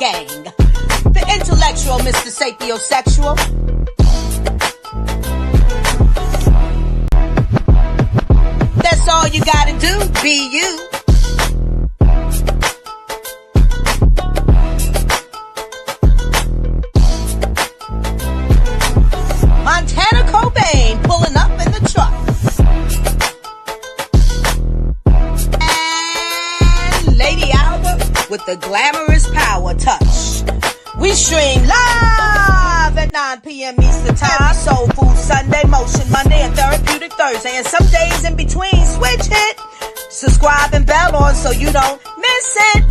gang. The intellectual Mr. Sapiosexual. That's all you gotta do, be you. Montana Cobain pulling up in the truck. And Lady Alba with the glamorous power touch. We stream live at 9 p.m. Eastern Time. Soul Food Sunday, Motion Monday, and Therapeutic Thursday. And some days in between, switch it. Subscribe and bell on so you don't miss it.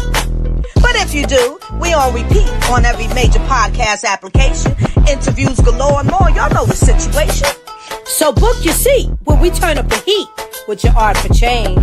But if you do, we on repeat on every major podcast application. Interviews galore and more. Y'all know the situation. So book your seat where we turn up the heat with your art for change.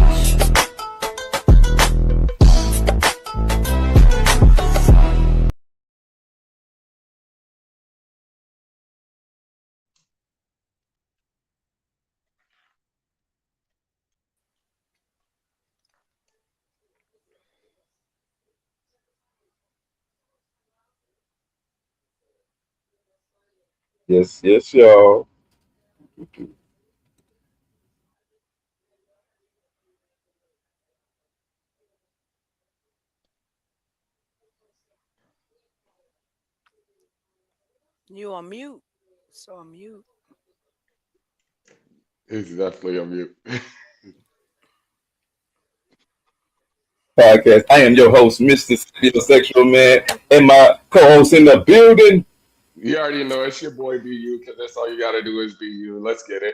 Yes, yes, y'all. You on mute. So on mute. He's definitely on mute. Podcast. I am your host, Mr. Sexual Man, and my co-host in the building. You already know it's your boy BU, because that's all you gotta do is be you. Let's get it.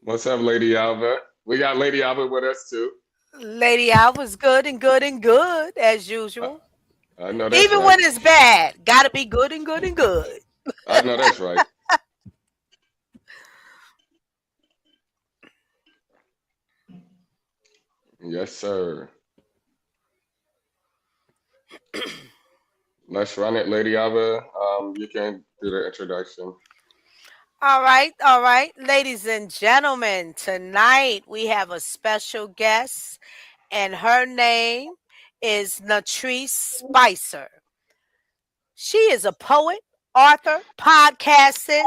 What's up, Lady Alva? We got Lady Alva with us too. Lady Alva's good and good and good as usual. I know that's Even right. when it's bad, gotta be good and good and good. I know that's right. Yes, sir. Let's run it, Lady Alva. You can do the introduction. All right. Ladies and gentlemen, tonight we have a special guest, and her name is Triece Spicer. She is a poet, author, podcaster,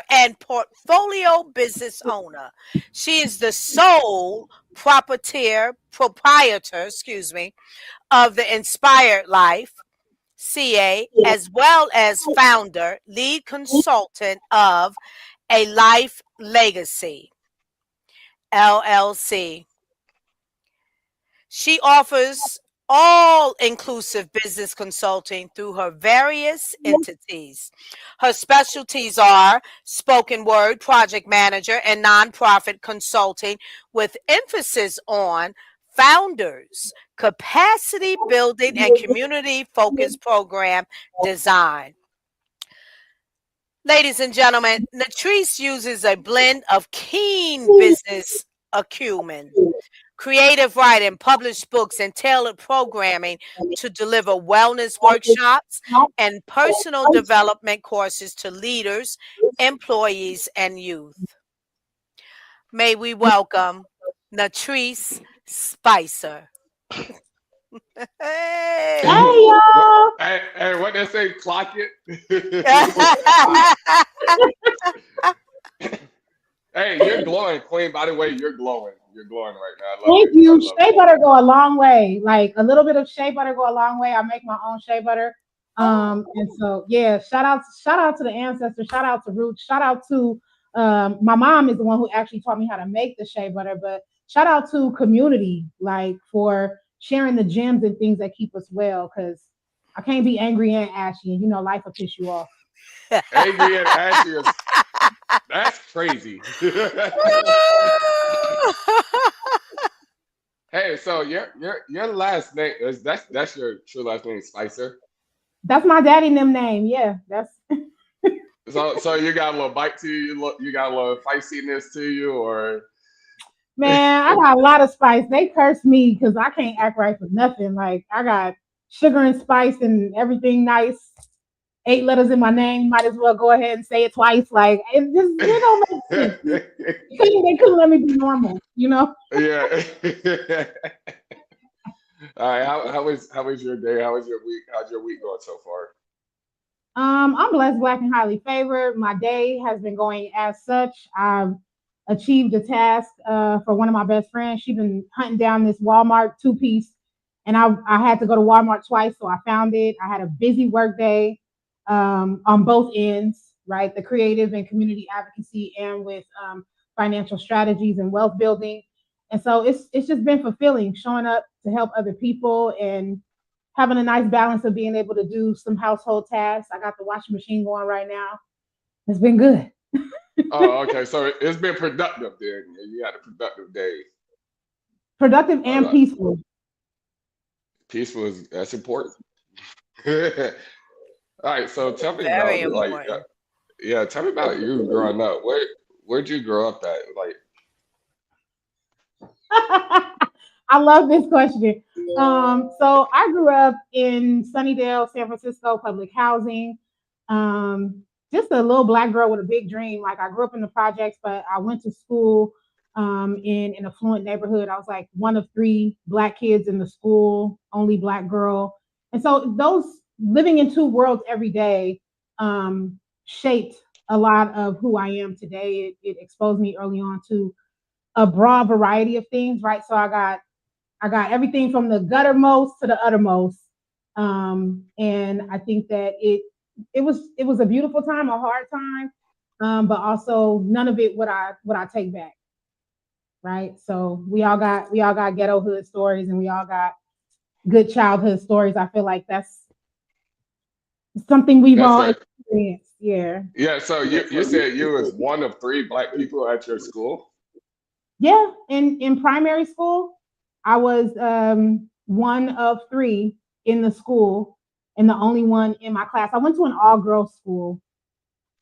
and portfolio business owner. She is the sole proprietor, of the Inspired Life, CA, as well as founder, lead consultant of A Life Legacy, LLC. She offers all-inclusive business consulting through her various entities. Her specialties are spoken word, project manager, and nonprofit consulting with emphasis on founders, capacity building, and community-focused program design. Ladies and gentlemen, Triece uses a blend of keen business acumen, creative writing, published books, and tailored programming to deliver wellness workshops and personal development courses to leaders, employees, and youth. May we welcome Triece Spicer. Hey y'all! Hey, what they say? Clock it. Hey, you're glowing, Queen. By the way, you're glowing. You're glowing right now. I love Thank you. I Shea butter go a long way. Like a little bit of shea butter go a long way. I make my own shea butter. And so yeah, shout out to the ancestors, shout out to Roots, shout out to my mom is the one who actually taught me how to make the shea butter, but shout out to community, like for sharing the gems and things that keep us well, because I can't be angry and ashy, and you know life will piss you off. Angry and ashy is that's crazy. Hey, so your last name is that's your true last name, Spicer? That's my daddy and them name. Yeah, that's so you got a little bite to you, you got a little feistiness to you, or man, I got a lot of spice. They curse me because I can't act right for nothing. Like I got sugar and spice and everything nice. 8 letters in my name. Might as well go ahead and say it twice. Like it don't make sense. They couldn't let me be normal, you know. Yeah. All right. How was your day? How was your week? How's your week going so far? I'm blessed, black, and highly favored. My day has been going as such. I've achieved a task for one of my best friends. She's been hunting down this Walmart 2-piece, and I had to go to Walmart twice, so I found it. I had a busy work day on both ends, right? The creative and community advocacy, and with financial strategies and wealth building. And so it's just been fulfilling, showing up to help other people and having a nice balance of being able to do some household tasks. I got the washing machine going right now. It's been good. Oh, okay. So it's been productive then. You had a productive day. Productive and peaceful. Peaceful that's important. All right. So tell me Very about important. tell me about you growing up. Where'd you grow up at? Like, I love this question. So I grew up in Sunnydale, San Francisco, public housing. Just a little black girl with a big dream. Like I grew up in the projects, but I went to school in an affluent neighborhood. I was like one of 3 black kids in the school, only black girl. And so those living in 2 worlds every day shaped a lot of who I am today. It exposed me early on to a broad variety of things, right? So I got everything from the guttermost to the uttermost. And I think that it was a beautiful time, a hard time, but also none of it would I take back. Right. So we all got ghetto hood stories, and we all got good childhood stories. I feel like that's something we've all experienced. Yeah. Yeah. So you said you was one of 3 black people at your school? Yeah. In primary school, I was one of 3 in the school and the only one in my class. I went to an all-girls school.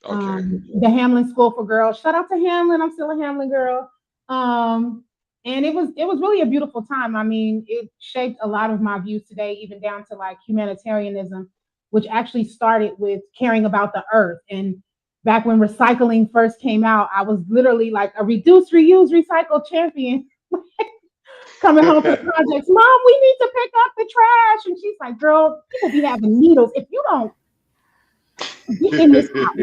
Okay. The Hamlin School for Girls. Shout out to Hamlin. I'm still a Hamlin girl. And it was really a beautiful time. I mean, it shaped a lot of my views today, even down to like humanitarianism, which actually started with caring about the earth. And back when recycling first came out, I was literally like a reduce, reuse, recycle champion. Coming home from projects, Mom, we need to pick up the trash. And she's like, girl, people be having needles. If you don't get in this house.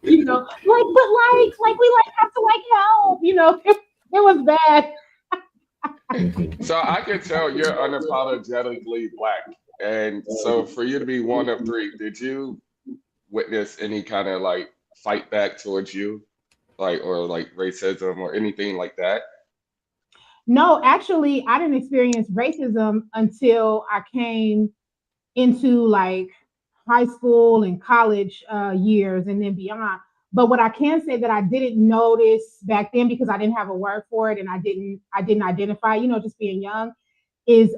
You know, like, but we have to help, you know, it was bad. So I can tell you're unapologetically black. And so for you to be one of 3, did you witness any kind of like fight back towards you? Like, or like racism or anything like that? No, actually, I didn't experience racism until I came into like high school and college years and then beyond. But what I can say that I didn't notice back then, because I didn't have a word for it and I didn't identify, you know, just being young, is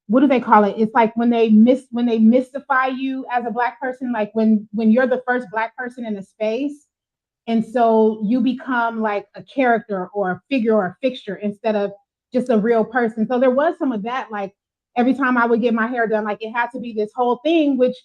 what do they call it? It's like when they mystify you as a black person, like when you're the first black person in a space. And so you become like a character or a figure or a fixture instead of just a real person. So there was some of that, like every time I would get my hair done, like it had to be this whole thing, which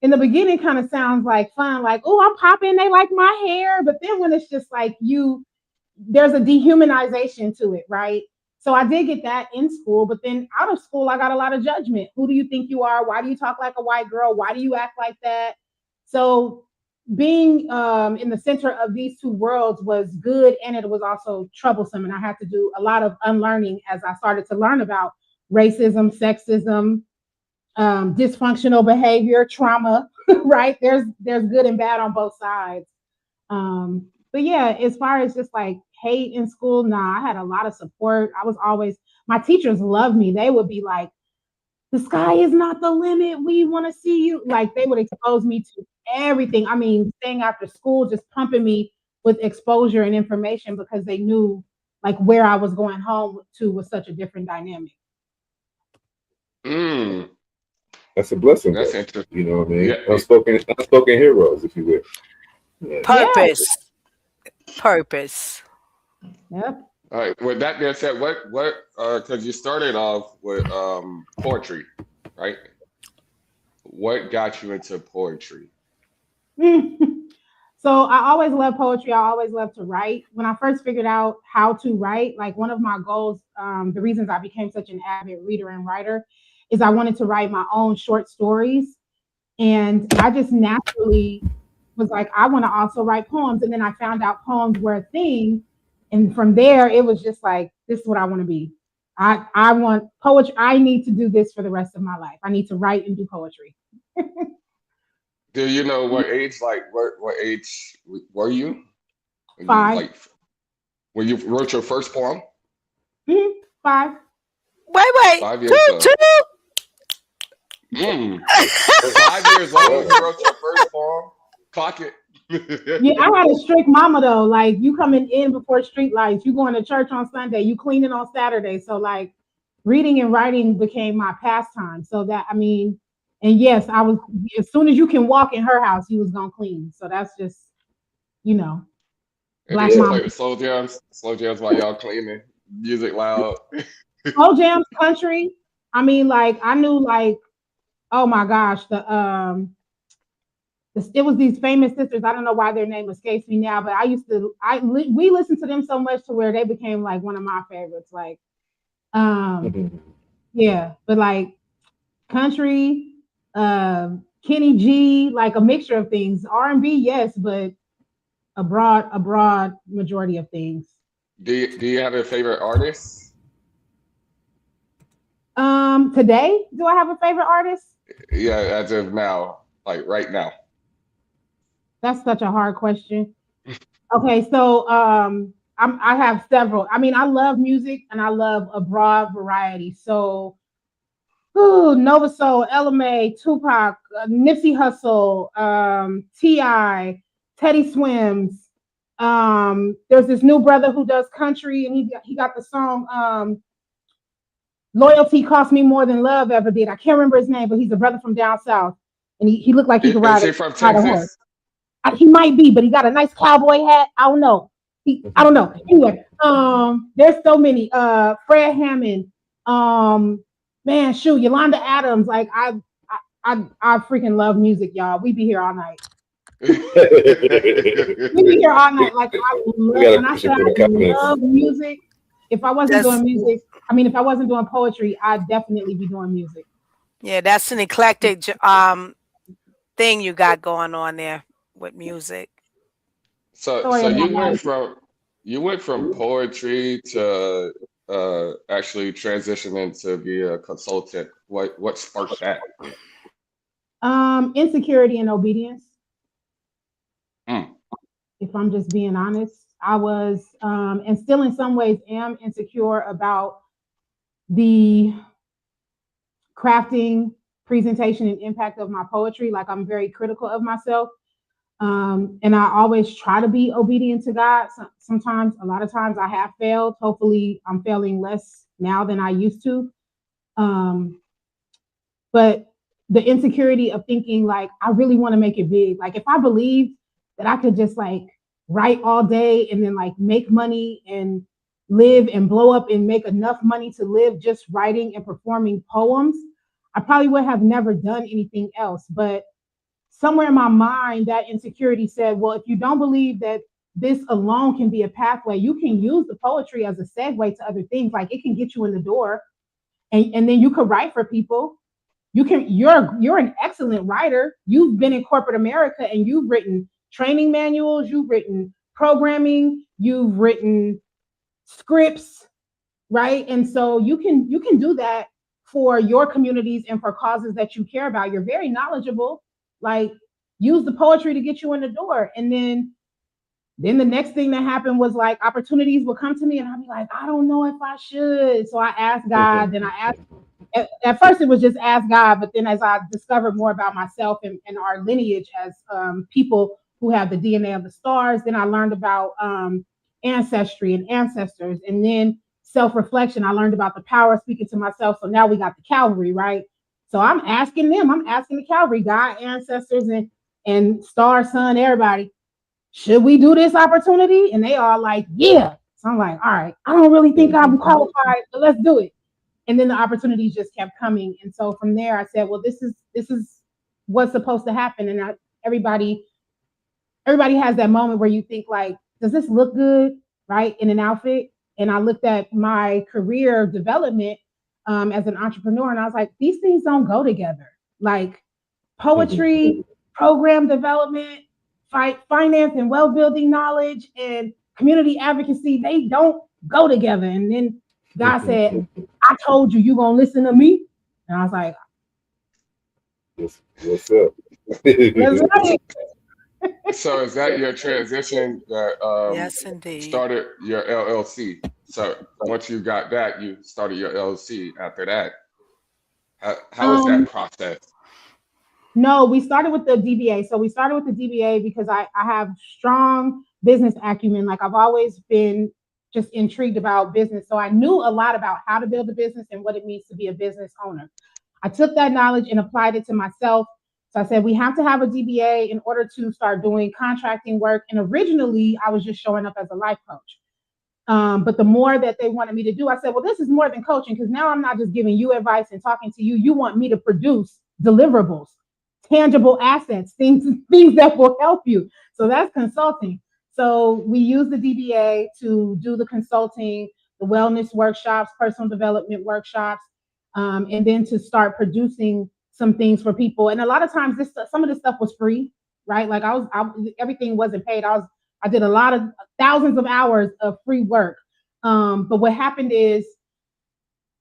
in the beginning kind of sounds like fun, like, oh, I'm popping, they like my hair. But then when it's just like there's a dehumanization to it, right? So I did get that in school, but then out of school, I got a lot of judgment. Who do you think you are? Why do you talk like a white girl? Why do you act like that? So being in the center of these 2 worlds was good, and it was also troublesome. And I had to do a lot of unlearning as I started to learn about racism, sexism, dysfunctional behavior, trauma, right? There's good and bad on both sides. But yeah, as far as just like hate in school, nah, I had a lot of support. My teachers loved me. They would be like, the sky is not the limit. We want to see you. Like they would expose me to everything. I mean, staying after school, just pumping me with exposure and information because they knew like where I was going home to was such a different dynamic. That's a blessing. That's interesting. You know what I mean? Yeah. Unspoken heroes, if you will. Yeah. Purpose. Yep. All right. With that being said, what because you started off with poetry, right? what got you into poetry? So I always loved poetry. I always loved to write. When I first figured out how to write, like one of my goals, the reasons I became such an avid reader and writer is I wanted to write my own short stories. And I just naturally was like, I want to also write poems. And then I found out poems were a thing. And from there, it was just like, this is what I want to be. I want poetry. I need to do this for the rest of my life. I need to write and do poetry. Do you know what age, like what age were you? When you, 5. like when you wrote your first poem? 5. Wait. 5 years old. 5 years old when you wrote your first poem? Clock it. Yeah, I had a strict mama though. Like you coming in before street lights, you going to church on Sunday, you cleaning on Saturday. So like reading and writing became my pastime. So that and yes, I was as soon as you can walk in her house, you was gonna clean. So that's just, And black did you mama. play the slow jams while y'all cleaning, music loud. Slow jams, country. Like I knew like, oh my gosh, it was these famous sisters. I don't know why their name escapes me now, but we listened to them so much to where they became like one of my favorites. Like, yeah, but like country, Kenny G, like a mixture of things. R&B, yes, but a broad majority of things. Do you have a favorite artist? Today, do I have a favorite artist? Yeah, as of now, like right now. That's such a hard question. Okay, so I have several. I love music and I love a broad variety. So, Nova Soul, LMA, Tupac, Nipsey Hussle, T.I., Teddy Swims. There's this new brother who does country, and he got the song "Loyalty Cost Me More Than Love Ever Did." I can't remember his name, but he's a brother from down south, and he looked like he could Is he from Texas? He might be, but he got a nice cowboy hat. I don't know. I don't know. Anyway, there's so many. Fred Hammond. Man, shoot, Yolanda Adams. Like I freaking love music, y'all. We be here all night. We be here all night. Like I love music. If I wasn't doing music, if I wasn't doing poetry, I'd definitely be doing music. Yeah, that's an eclectic thing you got going on there with music. So you went from poetry to actually transitioning to be a consultant. What sparked that? Insecurity and obedience. If I'm just being honest, I was and still in some ways am insecure about the crafting, presentation, and impact of my poetry. Like I'm very critical of myself. And I always try to be obedient to God. Sometimes, a lot of times I have failed. Hopefully I'm failing less now than I used to. But the insecurity of thinking like, I really want to make it big. Like if I believed that I could just like write all day and then like make money and live and blow up and make enough money to live just writing and performing poems, I probably would have never done anything else. But somewhere in my mind, that insecurity said, well, if you don't believe that this alone can be a pathway, you can use the poetry as a segue to other things. Like it can get you in the door and then you could write for people. You're an excellent writer. You've been in corporate America and you've written training manuals, you've written programming, you've written scripts, right? And so you can do that for your communities and for causes that you care about. You're very knowledgeable. Like use the poetry to get you in the door. And then the next thing that happened was like opportunities would come to me and I'd be like, I don't know if I should. So I asked God, then I asked, at first it was just ask God, but then as I discovered more about myself and our lineage as people who have the DNA of the stars, then I learned about ancestry and ancestors, and then self-reflection. I learned about the power of speaking to myself. So now we got the Calvary, right? So I'm asking the Calvary, God, ancestors, and star, sun, everybody, should we do this opportunity? And they are like, yeah. So I'm like, all right, I don't really think I'm qualified, but let's do it. And then the opportunities just kept coming. And so from there I said, well, this is what's supposed to happen. And everybody has that moment where you think like, does this look good, right, in an outfit? And I looked at my career development as an entrepreneur, and I was like, these things don't go together. Like poetry, program development, finance and wealth building knowledge, and community advocacy, they don't go together. And then God said, I told you, you're going to listen to me. And I was like, what's up? let's run it. So is that your transition that Yes, indeed. started your LLC? So once you got that, you started your LLC after that. How was that process? No, we started with the DBA. So we started with the DBA because I have strong business acumen. Like I've always been just intrigued about business. So I knew a lot about how to build a business and what it means to be a business owner. I took that knowledge and applied it to myself. So I said, we have to have a DBA in order to start doing contracting work. And originally I was just showing up as a life coach. But the more that they wanted me to do, I said, well, this is more than coaching, because now I'm not just giving you advice and talking to you. You want me to produce deliverables, tangible assets, things that will help you. So that's consulting. So we use the DBA to do the consulting, the wellness workshops, personal development workshops, and then to start producing some things for people. And a lot of times some of this stuff was free, right? Like everything wasn't paid. I did a lot of thousands of hours of free work. But what happened is,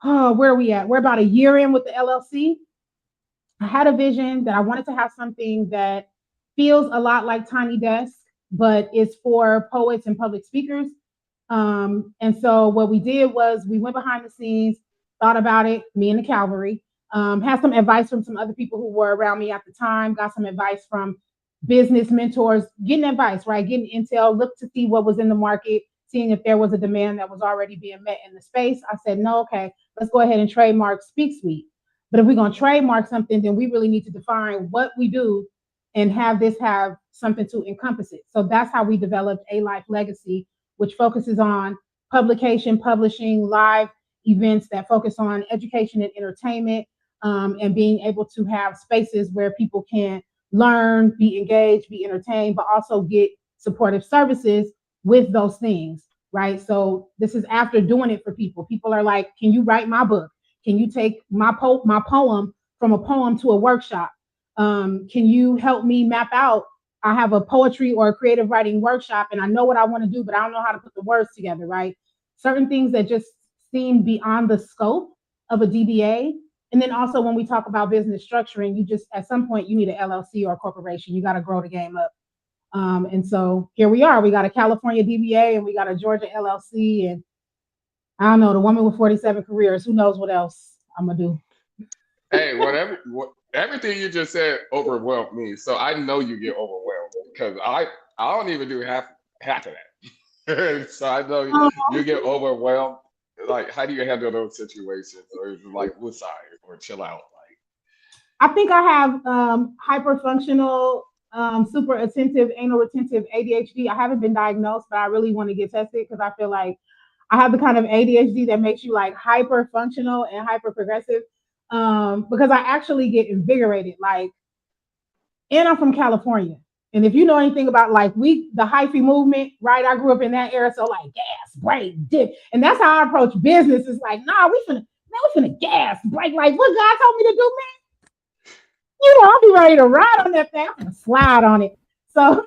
where are we at? We're about a year in with the LLC. I had a vision that I wanted to have something that feels a lot like Tiny Desk, but it's for poets and public speakers. And so what we did was we went behind the scenes, thought about it, me and the Calvary, had some advice from some other people who were around me at the time, got some advice from business mentors, getting advice, right? Getting intel, look to see what was in the market, seeing if there was a demand that was already being met in the space. I said, no, okay, let's go ahead and trademark Speak Suite. But if we're going to trademark something, then we really need to define what we do and have this have something to encompass it. So that's how we developed A Life Legacy, which focuses on publication, publishing, live events that focus on education and entertainment, and being able to have spaces where people can learn, be engaged, be entertained, but also get supportive services with those things, right? So this is after doing it for people. People are like, can you write my book? Can you take my poem from a poem to a workshop? Can you help me map out? I have a poetry or a creative writing workshop and I know what I want to do, but I don't know how to put the words together, right? Certain things that just seem beyond the scope of a DBA. And then also when we talk about business structuring, you just, at some point you need an LLC or a corporation. You got to grow the game up. And so here we are. We got a California DBA and we got a Georgia LLC, and I don't know, the woman with 47 careers. Who knows what else I'm gonna do? Hey, everything you just said overwhelmed me. So I know you get overwhelmed because I don't even do half of that. So I know you get overwhelmed. Like, how do you handle those situations? Or is it like woosah or chill out? Like, I think I have hyperfunctional, super attentive, anal retentive ADHD. I haven't been diagnosed, but I really want to get tested because I feel like I have the kind of ADHD that makes you like hyper functional and hyper progressive, because I actually get invigorated. Like, and I'm from California. And if you know anything about like the hyphy movement, right? I grew up in that era. So like gas, brake, dip. And that's how I approach business. It's like, nah, we finna gas, brake. Like what God told me to do, man. You know, I'll be ready to ride on that thing. I'm gonna slide on it. So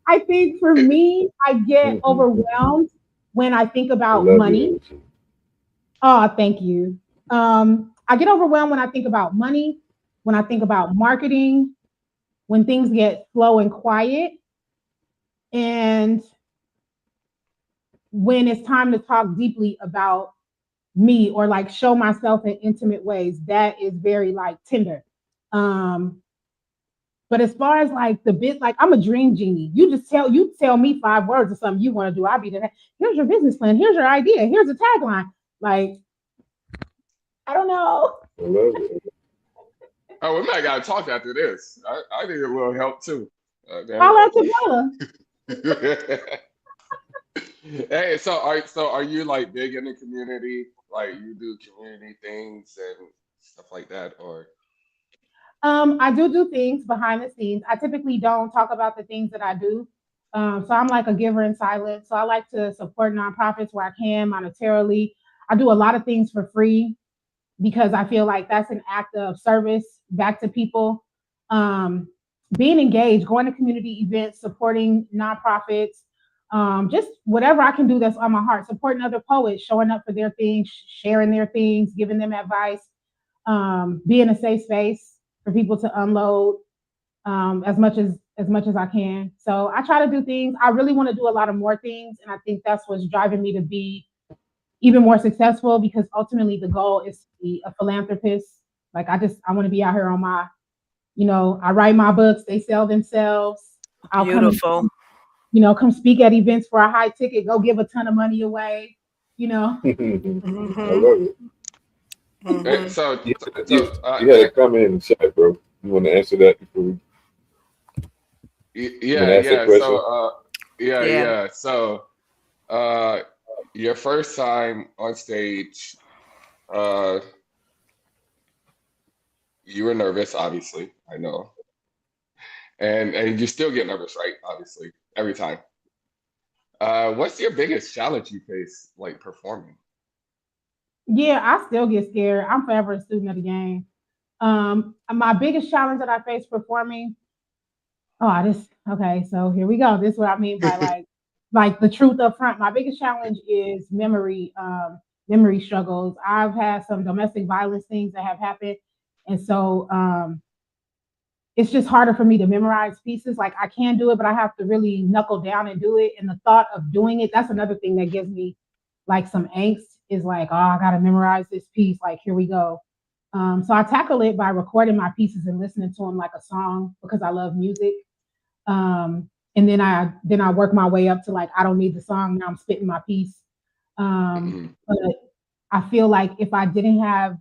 I think for me, I get overwhelmed when I think about money. Oh, thank you. I get overwhelmed when I think about money, when I think about marketing, when things get slow and quiet, and when it's time to talk deeply about me or like show myself in intimate ways. That is very like tender. But as far as like the bit, like I'm a dream genie. You tell me 5 words or something you want to do. I'll be there. Here's your business plan. Here's your idea. Here's a tagline. Like, I don't know. I love it. Oh, we might gotta talk after this. I need a little help too. Holla at your brother. Hey, so are you like big in the community? Like you do community things and stuff like that, or? I do things behind the scenes. I typically don't talk about the things that I do. So I'm like a giver in silence. So I like to support nonprofits where I can monetarily. I do a lot of things for free because I feel like that's an act of service back to people. Um, Being engaged, going to community events, supporting nonprofits, just whatever I can do that's on my heart, supporting other poets, showing up for their things, sharing their things, giving them advice, being a safe space for people to unload as much as I can. So I try to do things. I really want to do a lot of more things, and I think that's what's driving me to be even more successful because ultimately the goal is to be a philanthropist. Like I want to be out here on my, I write my books, they sell themselves. I'll Beautiful. come speak at events for a high ticket, go give a ton of money away, you know. I love it. So, You had a comment in the chat, bro. You want to answer that before we yeah, ask that yeah. question? Yeah. So, your first time on stage, uh, you were nervous, obviously. I know, and you still get nervous, right? Obviously, every time. What's your biggest challenge you face, like performing? Yeah, I still get scared. I'm forever a student of the game. My biggest challenge that I face performing. Oh, this okay. So here we go. This is what I mean by like the truth up front. My biggest challenge is memory struggles. I've had some domestic violence things that have happened, and so it's just harder for me to memorize pieces. Like I can do it, but I have to really knuckle down and do it. And the thought of doing it, that's another thing that gives me like some angst. Is like, oh, I gotta memorize this piece. Like here we go. So I tackle it by recording my pieces and listening to them like a song because I love music. And then I work my way up to like I don't need the song now I'm spitting my piece. But I feel like if I didn't have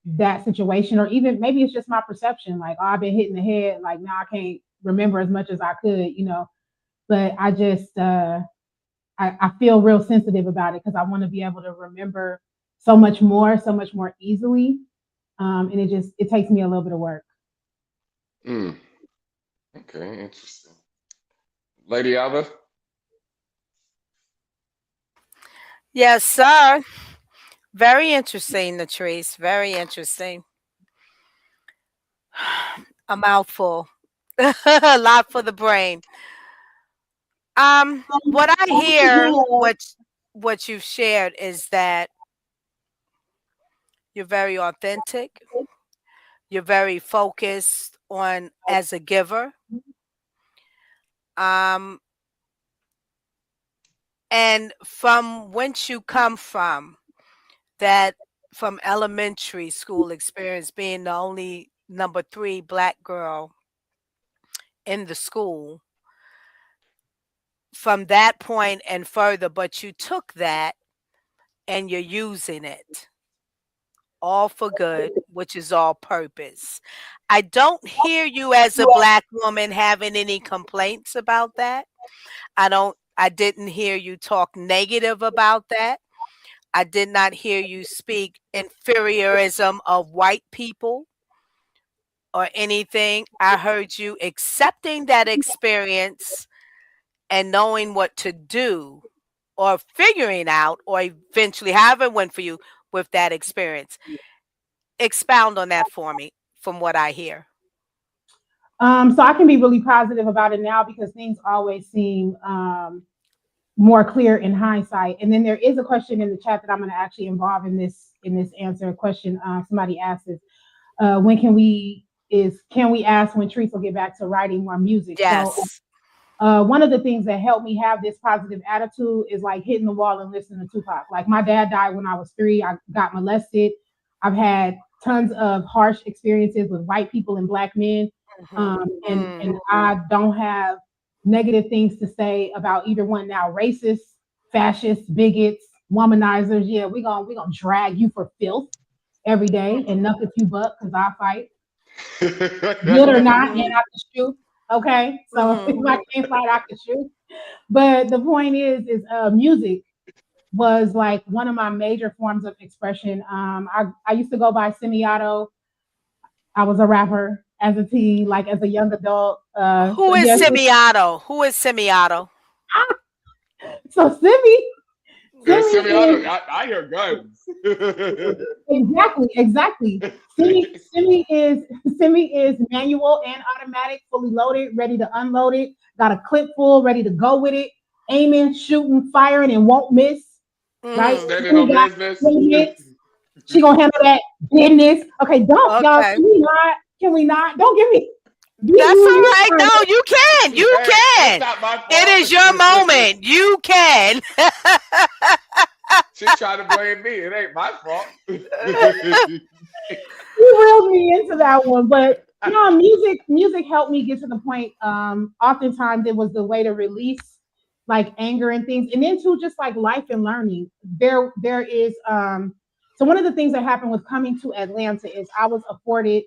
that situation, or even maybe it's just my perception, like oh I've been hitting the head, like now I can't remember as much as I could. But I just I feel real sensitive about it because I want to be able to remember so much more easily. And it takes me a little bit of work. Mm, okay, interesting. Lady Alva? Yes, sir. Very interesting, Triece. Very interesting. A mouthful. A lot for the brain. What I hear, what you've shared is that you're very authentic. You're very focused on as a giver. Um, and from whence you come from, that from elementary school experience, being the only number 3 black girl in the school, from that point and further, but you took that and you're using it all for good, which is all purpose. I don't hear you as a black woman having any complaints about that. I didn't hear you talk negative about that. I did not hear you speak inferiorism of white people or anything. I heard you accepting that experience and knowing what to do or figuring out or eventually however it went for you with that experience. Expound on that for me from what I hear. So I can be really positive about it now because things always seem more clear in hindsight. And then there is a question in the chat that I'm going to actually involve in this answer. A question somebody asked is, can we ask when Triece will get back to writing more music? Yes. So one of the things that helped me have this positive attitude is like hitting the wall and listening to Tupac. Like my dad died when I was 3. I got molested. I've had tons of harsh experiences with white people and black men. And I don't have negative things to say about either one now. Racists, fascists, bigots, womanizers. Yeah, we're gonna drag you for filth every day and knock at you butt because I fight. Good or not, and I can shoot. Okay. So if I can't fight, I can shoot. But the point is music was like one of my major forms of expression. I used to go by semi-auto. I was a rapper. as a teen, like as a young adult. Who is Yes. Semiotto? Who is Semiotto? So Simi Semiauto, is I hear guns. exactly. Simi is manual and automatic, fully loaded, ready to unload it. Got a clip full, ready to go with it. Aiming, shooting, firing, and won't miss. Right? Mm, Standing Simi on got business. 20 hits. She gonna handle that business. Okay, don't y'all. okay. Can we not? Can we not? Don't give me. That's all You right. turn. No, you can. You Hey, it's can. not my It fault. is your moment. You can. She's trying to blame me. It ain't my fault. You reeled me into that one, but no, music helped me get to the point. Oftentimes it was the way to release like anger and things, and then too just like life and learning. There is so one of the things that happened with coming to Atlanta is I was afforded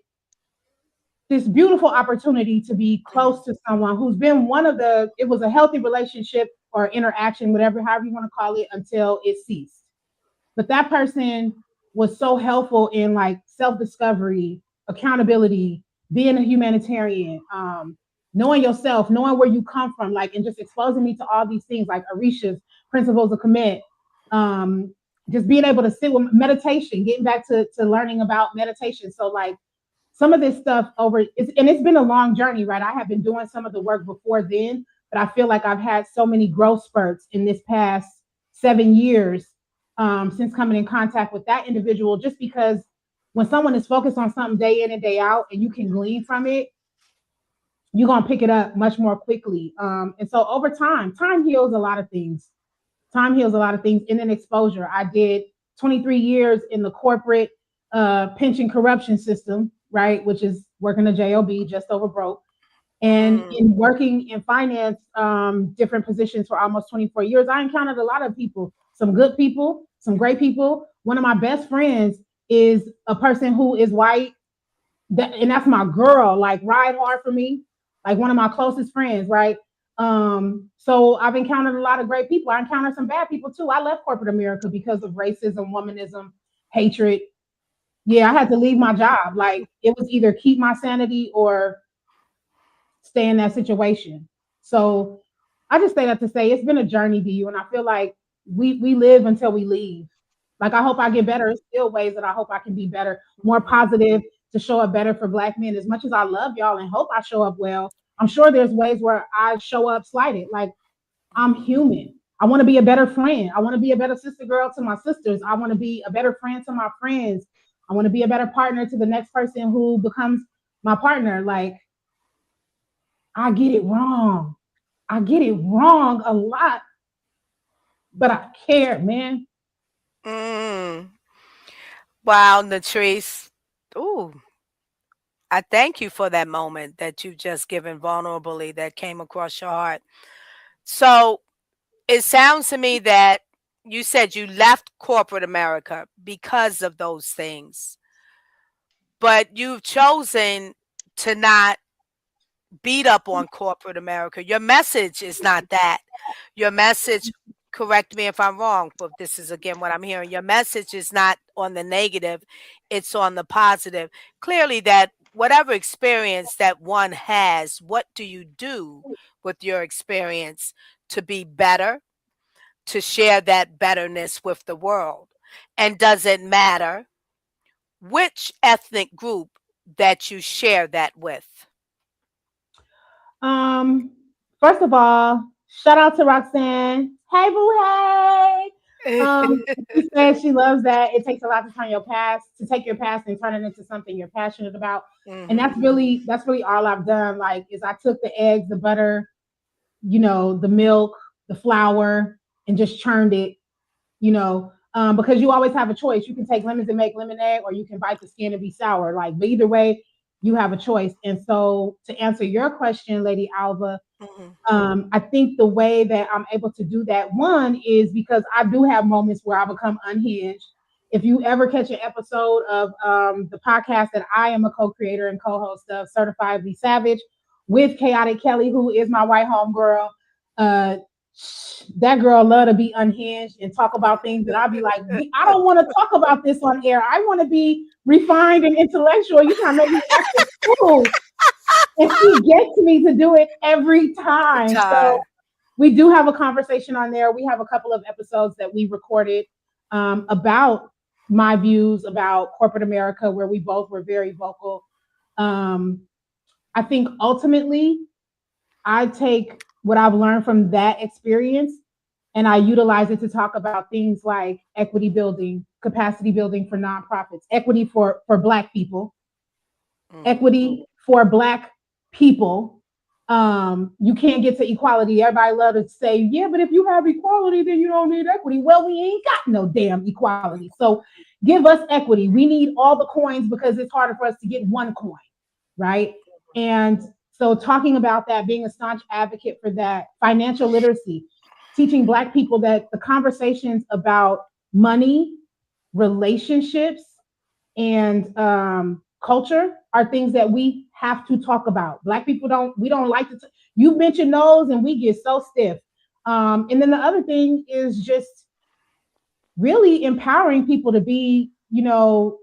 this beautiful opportunity to be close to someone who's been one of the it was a healthy relationship or interaction, whatever however you want to call it, until it ceased. But that person was so helpful in like self-discovery, accountability, being a humanitarian, knowing yourself, knowing where you come from, like, and just exposing me to all these things like Arisha's principles of commit. Um, just being able to sit with meditation, getting back to learning about meditation. So like some of this stuff and it's been a long journey, right? I have been doing some of the work before then, but I feel like I've had so many growth spurts in this past 7 years since coming in contact with that individual, just because when someone is focused on something day in and day out and you can glean from it, you're going to pick it up much more quickly. And so over time heals a lot of things. Time heals a lot of things. And then exposure. I did 23 years in the corporate pension corruption system, right? Which is working a job, just over broke. And in working in finance, different positions for almost 24 years, I encountered a lot of people, some good people, some great people. One of my best friends is a person who is white, and that's my girl, like ride hard for me, like one of my closest friends, right? So I've encountered a lot of great people. I encountered some bad people too. I left corporate America because of racism, womanism, hatred. Yeah, I had to leave my job. Like it was either keep my sanity or stay in that situation. So I just say that to say it's been a journey to you, and I feel like we live until we leave. Like I hope I get better. There's still ways that I hope I can be better, more positive, to show up better for Black men. As much as I love y'all and hope I show up well, I'm sure there's ways where I show up slighted. Like I'm human. I want to be a better friend. I want to be a better sister girl to my sisters. I want to be a better friend to my friends. I want to be a better partner to the next person who becomes my partner. Like I get it wrong. I get it wrong a lot, but I care, man. mm. Wow, Latrice. Ooh, I thank you for that moment that you've just given vulnerably that came across your heart. So it sounds to me that you said you left corporate America because of those things, but you've chosen to not beat up on corporate America. Your message is not that. Your message, correct me if I'm wrong, but this is again what I'm hearing. Your message is not on the negative, it's on the positive. Clearly, that whatever experience that one has, what do you do with your experience to be better, to share that betterness with the world? And does it matter which ethnic group that you share that with? Um, First of all, shout out to Roxanne. Hey, boo, hey. She said she loves that. It takes a lot to take your past and turn it into something you're passionate about. And that's really all I've done. Like, is I took the eggs, the butter, the milk, the flour, and just churned it, because you always have a choice. You can take lemons and make lemonade, or you can bite the skin and be sour. Like, but either way, you have a choice. And so, to answer your question, Lady Alva, I think the way that I'm able to do that, one, is because I do have moments where I become unhinged. If you ever catch an episode of the podcast that I am a co-creator and co-host of, Certifiably Savage, with Chaotic Kelly, who is my white homegirl, that girl love to be unhinged and talk about things that I'd be like, I don't want to talk about this on air. I want to be refined and intellectual. You trying to make me act a fool. And she gets me to do it every time. So we do have a conversation on there. We have a couple of episodes that we recorded about my views about corporate America, where we both were very vocal. I think ultimately, I take what I've learned from that experience and I utilize it to talk about things like equity building, capacity building for nonprofits, equity for Black people, equity for Black people. You can't get to equality. Everybody love to say, yeah, but if you have equality, then you don't need equity. Well, we ain't got no damn equality. So give us equity. We need all the coins because it's harder for us to get one coin, right? And so talking about that, being a staunch advocate for that, financial literacy, teaching Black people that the conversations about money, relationships, and culture are things that we have to talk about. Black people we don't like to, you mention those and we get so stiff. And then the other thing is just really empowering people to be, to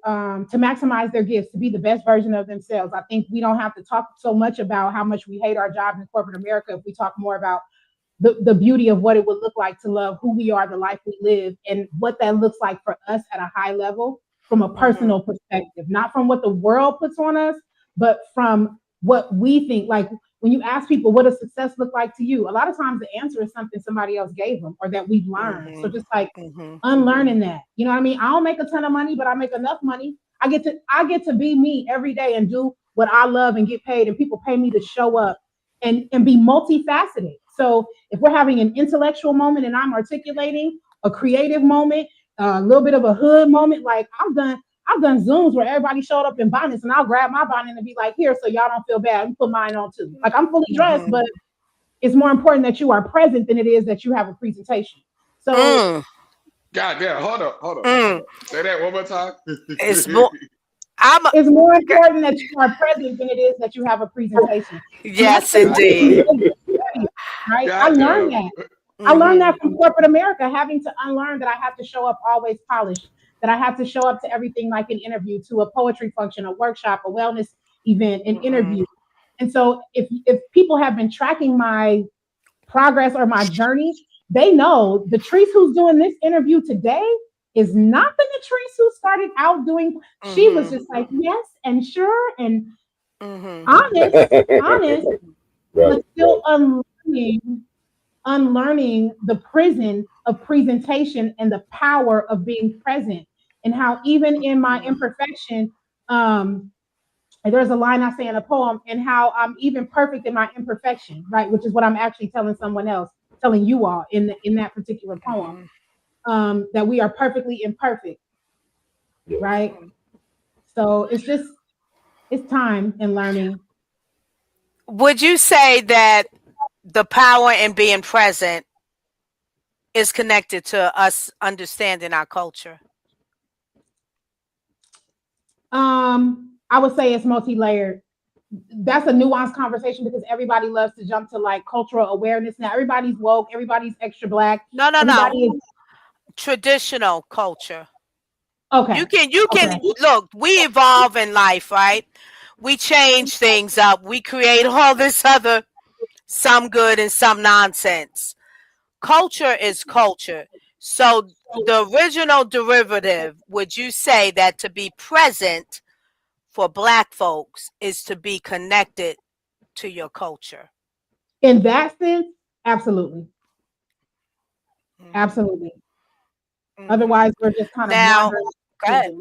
maximize their gifts, to be the best version of themselves. I think we don't have to talk so much about how much we hate our jobs in corporate America if we talk more about the beauty of what it would look like to love who we are, the life we live, and what that looks like for us at a high level from a personal perspective, not from what the world puts on us, but from what we think. Like when you ask people, what does success look like to you? A lot of times the answer is something somebody else gave them or that we've learned. So just like unlearning that, you know what I mean? I don't make a ton of money, but I make enough money. I get to be me every day and do what I love and get paid, and people pay me to show up and be multifaceted. So if we're having an intellectual moment and I'm articulating a creative moment, a little bit of a hood moment, like I've done Zooms where everybody showed up in bonnets and I'll grab my bonnet and be like, here, so y'all don't feel bad, and put mine on too. Like I'm fully dressed, but it's more important that you are present than it is that you have a presentation. So God damn, hold on. Say that one more time. It's more important that you are present than it is that you have a presentation. Yes, indeed. Right? I learned that. I learned that from corporate America, having to unlearn that I have to show up always polished, that I have to show up to everything like an interview, to a poetry function, a workshop, a wellness event, an interview. And so if people have been tracking my progress or my journey, they know the Triece who's doing this interview today is not the Triece who started out doing. She was just like, yes, and sure, and honest, but still unlearning the prison of presentation and the power of being present, and how even in my imperfection, there's a line I say in a poem, and how I'm even perfect in my imperfection, right? Which is what I'm actually telling someone else, telling you all in that particular poem, that we are perfectly imperfect, right? So it's time and learning. Would you say that the power in being present is connected to us understanding our culture? I would say it's multi-layered. That's a nuanced conversation because everybody loves to jump to like cultural awareness. Now everybody's woke, everybody's extra Black. No. Traditional culture. Okay. You can look, we evolve in life, right? We change things up. We create all this other, some good and some nonsense. Culture is culture. So the original derivative, would you say that to be present for Black folks is to be connected to your culture? In that sense, absolutely. Absolutely. Otherwise, we're just kind of wandering. Go ahead.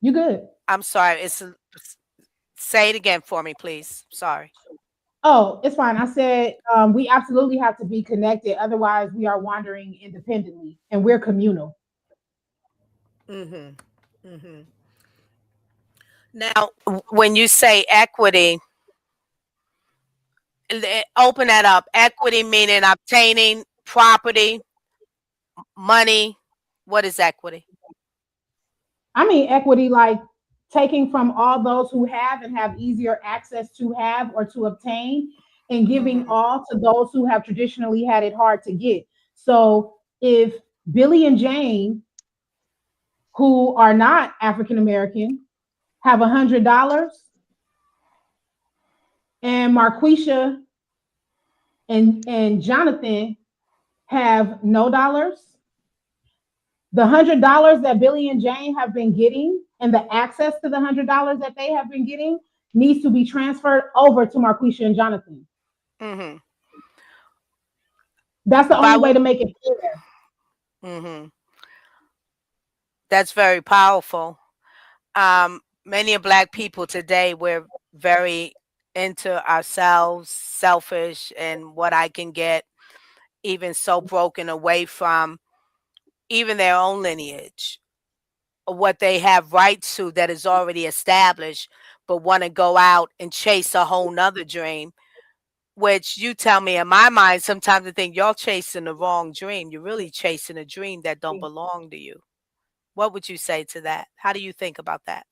You good? I'm sorry. Say it again for me, please. Sorry. Oh, it's fine. I said we absolutely have to be connected. Otherwise, we are wandering independently, and we're communal. Now, when you say equity, open that up. Equity meaning obtaining property, money. What is equity? I mean, equity like taking from all those who have and have easier access to have or to obtain, and giving all to those who have traditionally had it hard to get. So if Billy and Jane, who are not African American, have $100, and Marquisha and Jonathan have no dollars, the $100 that Billy and Jane have been getting and the access to the $100 that they have been getting needs to be transferred over to Marquisha and Jonathan. Mm-hmm. That's the only way to make it fair. Mm-hmm. That's very powerful. Many of Black people today, we're very into ourselves, selfish, and what I can get, even so broken away from even their own lineage, or what they have rights to that is already established, but want to go out and chase a whole nother dream, which you tell me in my mind, sometimes I think you're chasing the wrong dream. You're really chasing a dream that don't belong to you. What would you say to that? How do you think about that?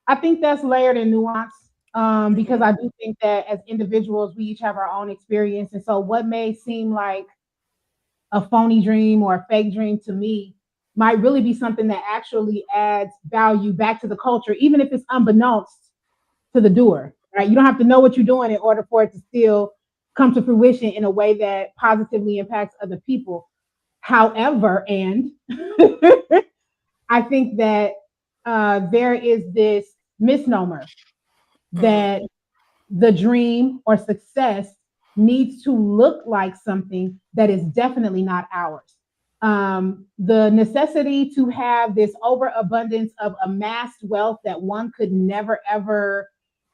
I think that's layered and nuanced, because I do think that as individuals, we each have our own experience. And so what may seem like a phony dream or a fake dream to me might really be something that actually adds value back to the culture, even if it's unbeknownst to the doer, right? You don't have to know what you're doing in order for it to still come to fruition in a way that positively impacts other people. However, and I think that there is this misnomer that the dream or success needs to look like something that is definitely not ours. The necessity to have this overabundance of amassed wealth that one could never ever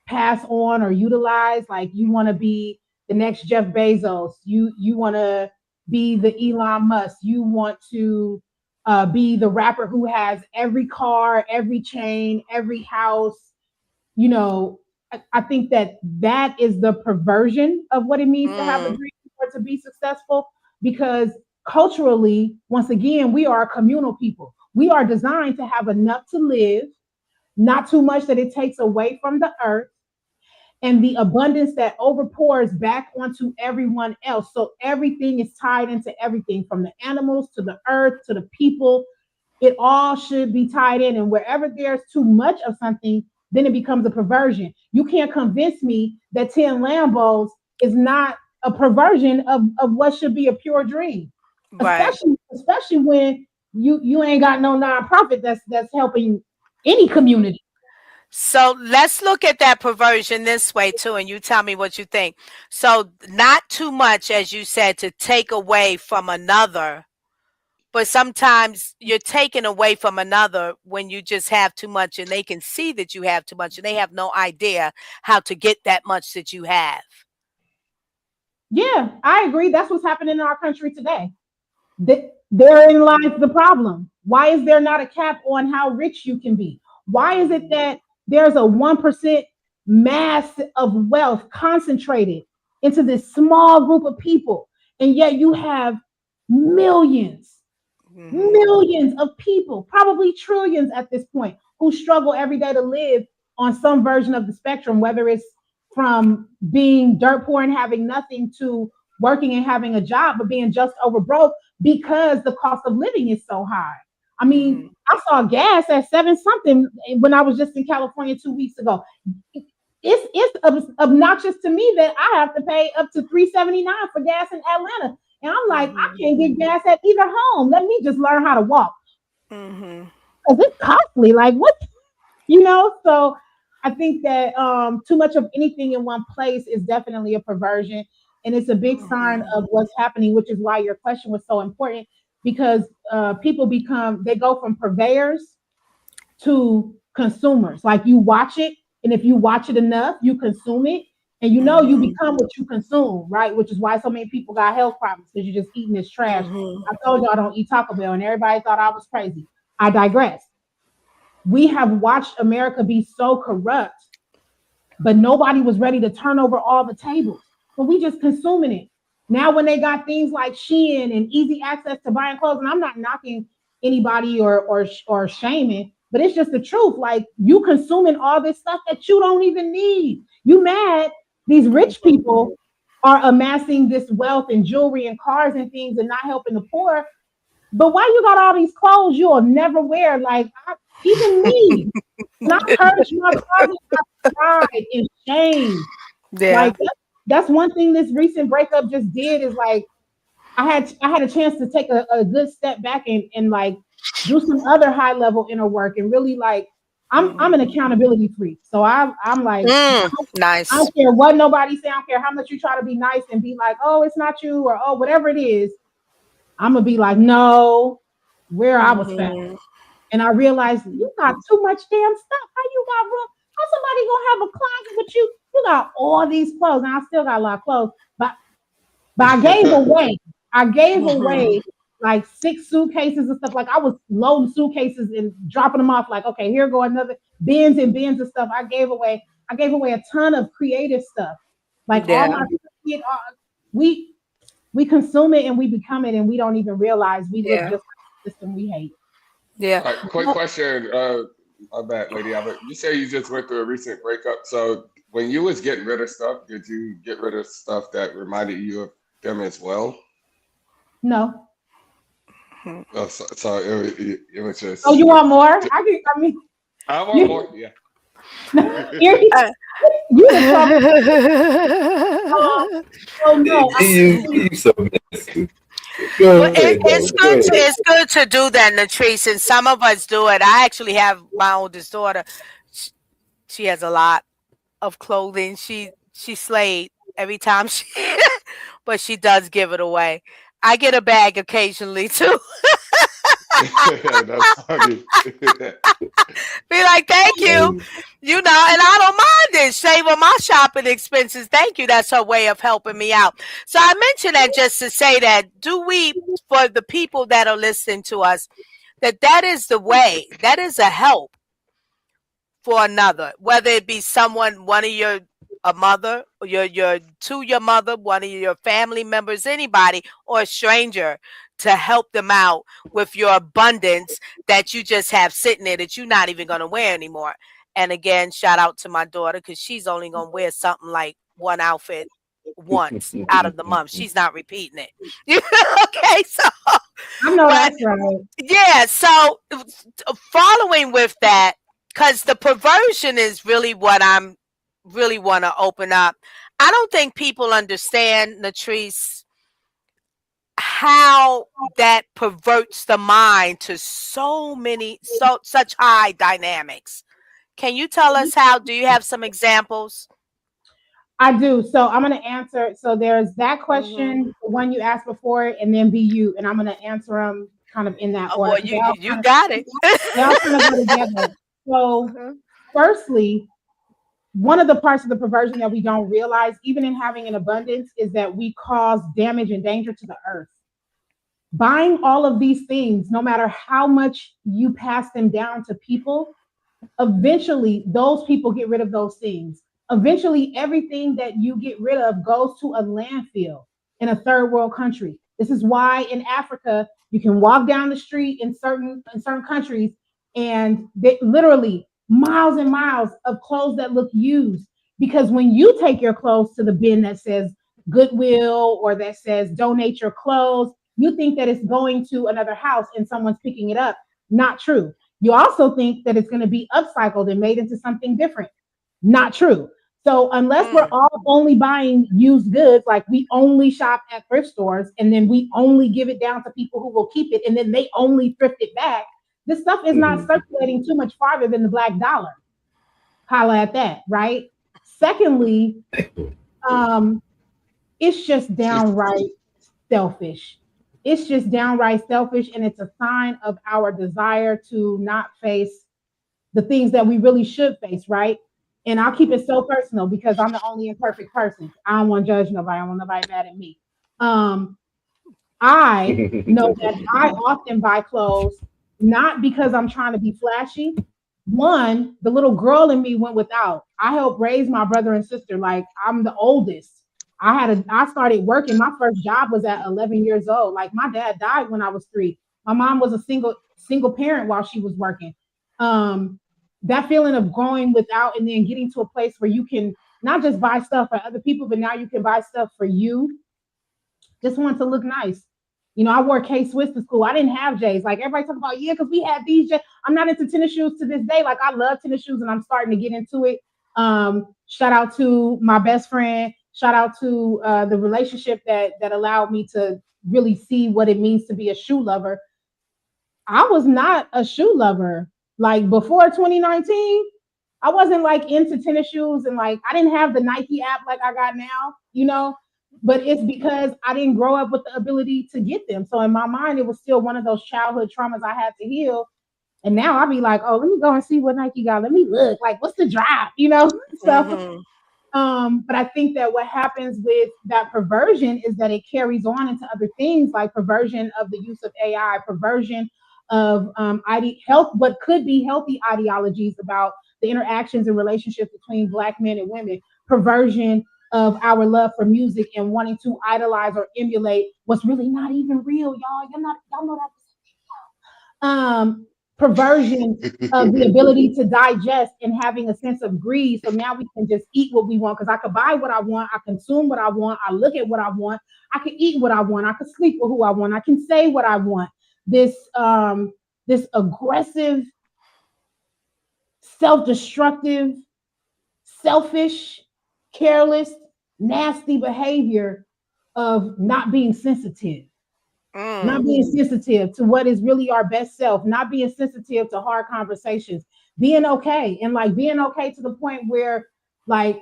pass on or utilize. Like you want to be the next Jeff Bezos, you want to be the Elon Musk, you want to be the rapper who has every car, every chain, every house. You know, I think that that is the perversion of what it means to have a dream or to be successful, because culturally, once again, we are a communal people. We are designed to have enough to live, not too much that it takes away from the earth, and the abundance that overpours back onto everyone else. So everything is tied into everything, from the animals to the earth to the people. It all should be tied in. And wherever there's too much of something, then it becomes a perversion. You can't convince me that 10 Lambos is not a perversion of what should be a pure dream. Right. Especially when you ain't got no nonprofit that's helping any community. So let's look at that perversion this way too, and you tell me what you think. So not too much, as you said, to take away from another, but sometimes you're taking away from another when you just have too much, and they can see that you have too much, and they have no idea how to get that much that you have. Yeah, I agree. That's what's happening in our country today. Therein lies the problem. Why is there not a cap on how rich you can be? Why is it that there's a 1% mass of wealth concentrated into this small group of people, and yet you have millions of people, probably trillions at this point, who struggle every day to live on some version of the spectrum, whether it's from being dirt poor and having nothing to working and having a job, but being just over broke because the cost of living is so high. I mean, I saw gas at 7 something when I was just in California 2 weeks ago. It's obnoxious to me that I have to pay up to $3.79 for gas in Atlanta. And I'm like, I can't get gas at either home. Let me just learn how to walk. Because it's costly. Like what, So I think that too much of anything in one place is definitely a perversion. And it's a big sign of what's happening, which is why your question was so important, because people they go from purveyors to consumers. Like you watch it, and if you watch it enough, you consume it, and you become what you consume, right? Which is why so many people got health problems, because you're just eating this trash. I told y'all I don't eat Taco Bell, and everybody thought I was crazy. I digress. We have watched America be so corrupt, but nobody was ready to turn over all the tables. So we just consuming it. Now, when they got things like Shein and easy access to buying clothes, and I'm not knocking anybody or shaming, but it's just the truth. Like you consuming all this stuff that you don't even need. You mad these rich people are amassing this wealth and jewelry and cars and things and not helping the poor. But why you got all these clothes you'll never wear? Like, even me, when I purged my closet, I cried in shame. Yeah. Like, that's one thing this recent breakup just did is like, I had a chance to take a good step back and like do some other high level inner work and really like I'm an accountability freak. So I'm like Nice. I don't care what nobody say, I don't care how much you try to be nice and be like, oh, it's not you, or oh, whatever it is. I'm gonna be like, no, where I was found. And I realized you got too much damn stuff. How you got room? How somebody gonna have a closet with you? You got all these clothes, and I still got a lot of clothes, but I gave away. I gave away like 6 suitcases and stuff. Like I was loading suitcases and dropping them off. Like, okay, here go another bins and bins of stuff. I gave away a ton of creative stuff. Like all my we consume it and we become it and we don't even realize we look just like the system we hate. Yeah. All right, quick question. My bad, Lady Albert. You say you just went through a recent breakup. So when you was getting rid of stuff, did you get rid of stuff that reminded you of them as well? No. Oh, so it was just. Oh, you want more? I want more. Yeah. It's good to do that, Triece, and some of us do it. I actually have my oldest daughter. She has a lot of clothing. She slayed every time but she does give it away. I get a bag occasionally too. That's funny. Be like, thank you. You know, and I don't mind it. Save on my shopping expenses. Thank you. That's her way of helping me out. So I mentioned that just to say that for the people that are listening to us, that is the way. That is a help for another. Whether it be a mother, your mother, one of your family members, anybody, or a stranger, to help them out with your abundance that you just have sitting there that you're not even going to wear anymore. And again, shout out to my daughter because she's only going to wear something like one outfit once out of the month. She's not repeating it. Okay, so I know that's right. Yeah, so following with that, because the perversion is really what I'm really want to open up. I don't think people understand, Triece, how that perverts the mind to such high dynamics. Can you tell us how? Do you have some examples? I do. So I'm going to answer. So there's that question, the one you asked before, and then BU, and I'm going to answer them kind of in that order. Well, you got it. They all kind of go together. So firstly, one of the parts of the perversion that we don't realize, even in having an abundance, is that we cause damage and danger to the earth. Buying all of these things, no matter how much you pass them down to people, eventually those people get rid of those things. Eventually, everything that you get rid of goes to a landfill in a third world country. This is why in Africa, you can walk down the street in certain countries and they literally miles and miles of clothes that look used. Because when you take your clothes to the bin that says Goodwill or that says donate your clothes, you think that it's going to another house and someone's picking it up. Not true. You also think that it's going to be upcycled and made into something different. Not true. So unless we're all only buying used goods, like we only shop at thrift stores and then we only give it down to people who will keep it and then they only thrift it back, this stuff is not circulating too much farther than the black dollar. Holla at that, right? Secondly, it's just downright selfish. It's just downright selfish, and it's a sign of our desire to not face the things that we really should face, right? And I'll keep it so personal because I'm the only imperfect person. I don't want to judge nobody. I don't want nobody mad at me. I know that I often buy clothes not because I'm trying to be flashy. One, the little girl in me went without. I helped raise my brother and sister. Like, I'm the oldest. I started working. My first job was at 11 years old. Like, my dad died when I was 3. My mom was a single parent while she was working. That feeling of going without and then getting to a place where you can not just buy stuff for other people, but now you can buy stuff for you. Just want to look nice. I wore K-Swiss to school. I didn't have J's. Like everybody talk about, yeah, because we had these J's. I'm not into tennis shoes to this day. Like I love tennis shoes and I'm starting to get into it. Shout out to my best friend. Shout out to the relationship that allowed me to really see what it means to be a shoe lover. I was not a shoe lover. Like before 2019, I wasn't like into tennis shoes, and like I didn't have the Nike app like I got now, but it's because I didn't grow up with the ability to get them. So in my mind, it was still one of those childhood traumas I had to heal. And now I'll be like, oh, let me go and see what Nike got. Let me look, like, what's the drop, So, but I think that what happens with that perversion is that it carries on into other things, like perversion of the use of AI, perversion of what could be healthy ideologies about the interactions and relationships between Black men and women, perversion of our love for music and wanting to idolize or emulate what's really not even real, y'all. Y'all know that. Perversion of the ability to digest and having a sense of greed. So now we can just eat what we want, because I could buy what I want, I consume what I want, I look at what I want, I can eat what I want, I can sleep with who I want, I can say what I want. This aggressive, self-destructive, selfish, careless, nasty behavior of not being sensitive. Not being sensitive to what is really our best self, not being sensitive to hard conversations, being okay, and like being okay to the point where like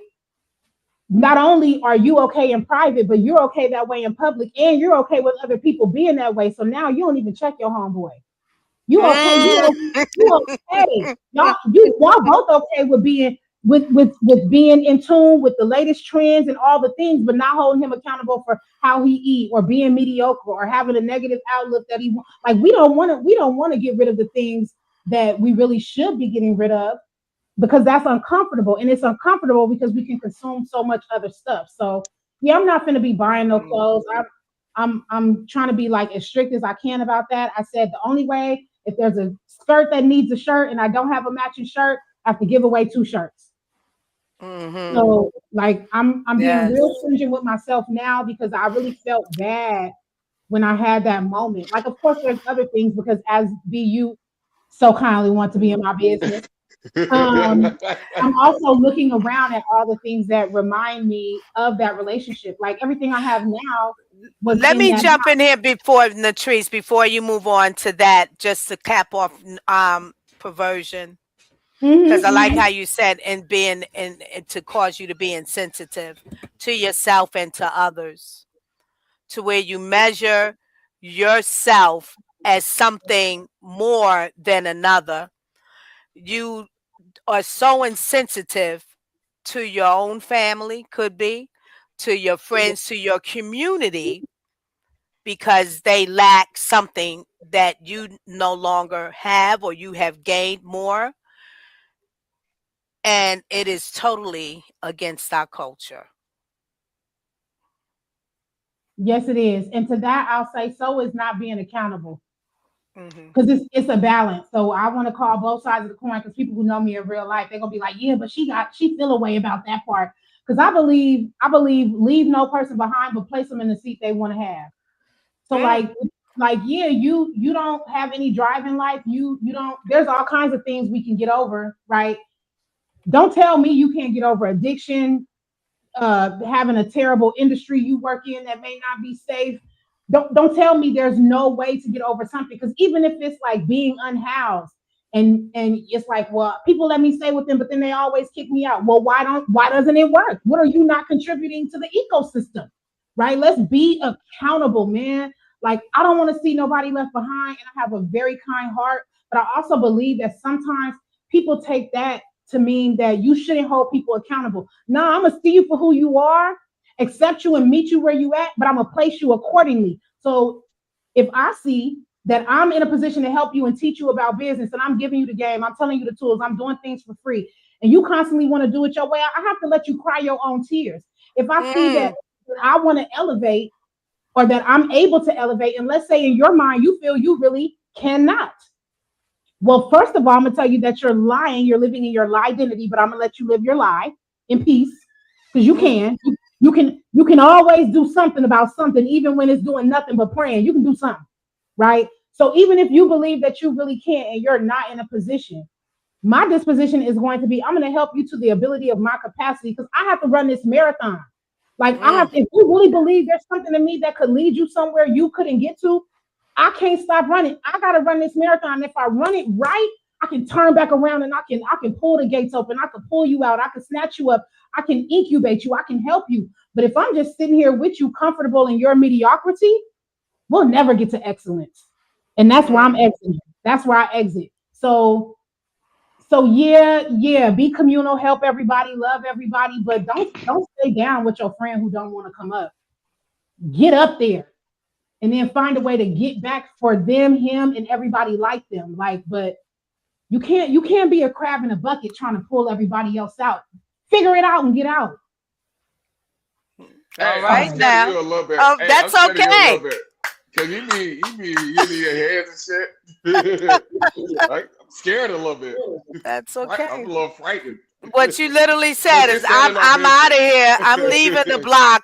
not only are you okay in private, but you're okay that way in public, and you're okay with other people being that way. So now you don't even check your homeboy. You okay? You okay? Y'all both okay with being with being in tune with the latest trends and all the things, but not holding him accountable for how he eat, or being mediocre, or having a negative outlook that he like. We don't want to get rid of the things that we really should be getting rid of, because that's uncomfortable, and it's uncomfortable because we can consume so much other stuff. So yeah, I'm not going to be buying no clothes. I'm trying to be like as strict as I can about that. I said the only way, if there's a skirt that needs a shirt and I don't have a matching shirt, I have to give away 2 shirts. So like I'm being real stringent with myself now, because I really felt bad when I had that moment. Like, of course, there's other things, because as BU so kindly want to be in my business, I'm also looking around at all the things that remind me of that relationship. Like everything I have now was. Let me jump in here before Triece, before you move on to that, just to cap off perversion. Because I like how you said, and being to cause you to be insensitive to yourself and to others, to where you measure yourself as something more than another. You are so insensitive to your own family, could be, to your friends, to your community, because they lack something that you no longer have, or you have gained more. And it is totally against our culture. Yes, it is. And to that, I'll say, so is not being accountable. Because it's a balance. So I want to call both sides of the coin, because people who know me in real life, they're gonna be like, yeah, but she feel a way about that part. Because I believe leave no person behind, but place them in the seat they want to have. So like yeah, you don't have any drive in life. You don't. There's all kinds of things we can get over, right? Don't tell me you can't get over addiction, having a terrible industry you work in that may not be safe. Don't tell me there's no way to get over something, because even if it's like being unhoused, and it's like, well, people let me stay with them, but then they always kick me out. Well, why doesn't it work? What are you not contributing to the ecosystem? Right? Let's be accountable, man. Like, I don't want to see nobody left behind, and I have a very kind heart, but I also believe that sometimes people take that to mean that you shouldn't hold people accountable. No, I'm gonna see you for who you are, accept you and meet you where you at, but I'm gonna place you accordingly. So if I see that I'm in a position to help you and teach you about business, and I'm giving you the game, I'm telling you the tools, I'm doing things for free, and you constantly want to do it your way, I have to let you cry your own tears. If I see that I want to elevate, or that I'm able to elevate, and let's say in your mind you feel you really cannot. Well, first of all, I'm gonna tell you that you're lying. You're living in your lie identity, but I'm gonna let you live your lie in peace. because you can always do something about something, even when it's doing nothing but praying. You can do something, right? So even if you believe that you really can't and you're not in a position, my disposition is going to be, I'm going to help you to the ability of my capacity, because I have to run this marathon. Like if you really believe there's something in me that could lead you somewhere you couldn't get to, I can't stop running. I got to run this marathon. If I run it right, I can turn back around and I can pull the gates open. I can pull you out. I can snatch you up. I can incubate you. I can help you. But if I'm just sitting here with you comfortable in your mediocrity, we'll never get to excellence. And that's where I'm exiting. That's where I exit. So yeah, be communal, help everybody, love everybody, but don't stay down with your friend who don't want to come up. Get up there and then find a way to get back for them, him, and everybody like them. Like, but you can't be a crab in a bucket trying to pull everybody else out. Figure it out and get out. Hey, all right now. You a little bit. Oh, Hey, that's I'm okay. Cause you be using your hands and shit. Like, I'm scared a little bit. That's okay. I'm a little frightened. What you literally said is, I'm out of here. I'm leaving the block.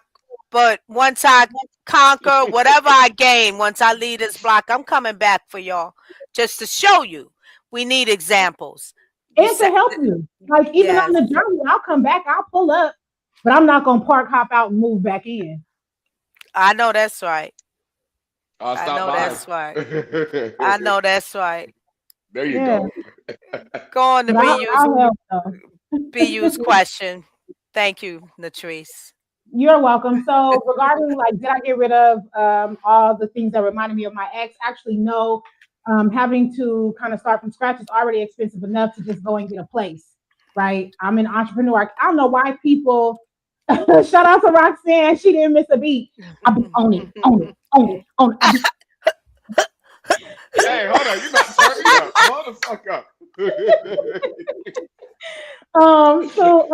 But once I conquer whatever I gain, once I leave this block, I'm coming back for y'all, just to show you. We need examples. And to help you. Like, even on the journey, I'll come back, I'll pull up, but I'm not going to park, hop out, and move back in. I know that's right. I know that's right. I know that's right. There you go. Go on to BU's question. Thank you, Triece. You're welcome. So regarding, like, did I get rid of all the things that reminded me of my ex? Actually, no. Having to kind of start from scratch is already expensive enough to just go and get a place, right? I'm an entrepreneur. I don't know why people, shout out to Roxanne, she didn't miss a beat. I'll be on it. Hey, hold on, you not turn me up. Hold the fuck up. So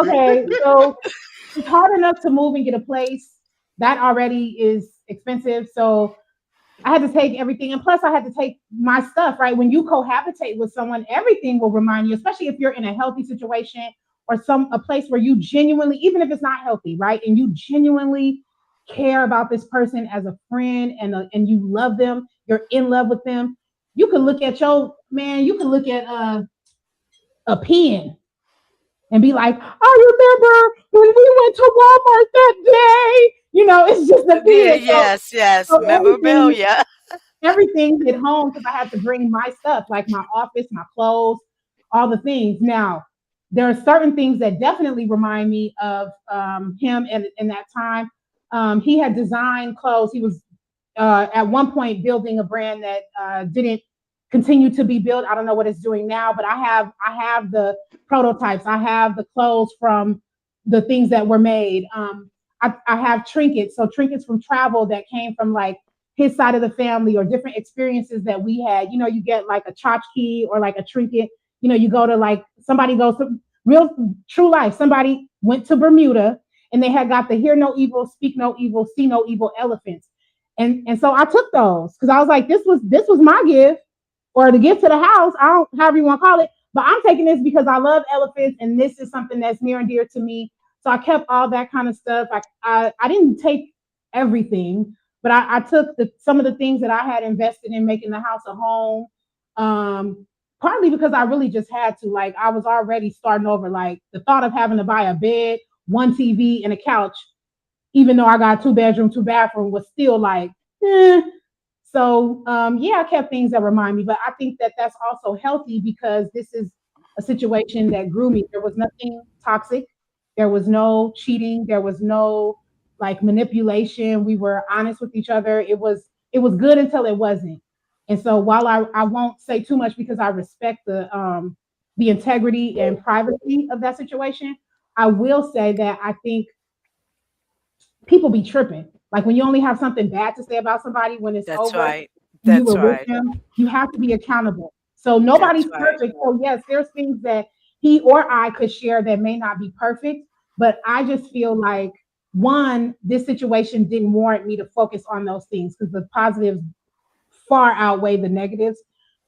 it's hard enough to move and get a place. That already is expensive. So I had to take everything, and plus I had to take my stuff, right? When you cohabitate with someone, everything will remind you, especially if you're in a healthy situation or a place where you genuinely, even if it's not healthy, right? And you genuinely care about this person as a friend and you love them, you're in love with them. You can look at a pen and be like, I remember when we went to Walmart that day. You know, it's just a pen. Yes. So memorabilia. Everything hit home because I had to bring my stuff, like my office, my clothes, all the things. Now, there are certain things that definitely remind me of him in that time. He had designed clothes. He was at one point building a brand that didn't continue to be built. I don't know what it's doing now, but I have the prototypes. I have the clothes from the things that were made. I have trinkets. So trinkets from travel that came from like his side of the family or different experiences that we had. You know, you get like a tchotchke or like a trinket. You know, you go to like, somebody goes to real true life. Somebody went to Bermuda and they had got the hear no evil, speak no evil, see no evil elephants. And so I took those because I was like, this was my gift, or the gift to the house. I don't, however you want to call it, but I'm taking this because I love elephants and this is something that's near and dear to me. So I kept all that kind of stuff. I didn't take everything, but I took some of the things that I had invested in making the house a home. Partly because I really just had to. Like, I was already starting over. Like, the thought of having to buy a bed, one TV, and a couch, even though I got 2-bedroom, 2-bathroom, was still like, eh. So I kept things that remind me. But I think that that's also healthy because this is a situation that grew me. There was nothing toxic. There was no cheating. There was no like manipulation. We were honest with each other. It was good until it wasn't. And so while I won't say too much because I respect the integrity and privacy of that situation, I will say that I think people be tripping. Like when you only have something bad to say about somebody when it's over, right. That's right. With them, you have to be accountable. So nobody's perfect. So yes, there's things that he or I could share that may not be perfect, but I just feel like, one, this situation didn't warrant me to focus on those things because the positives far outweigh the negatives.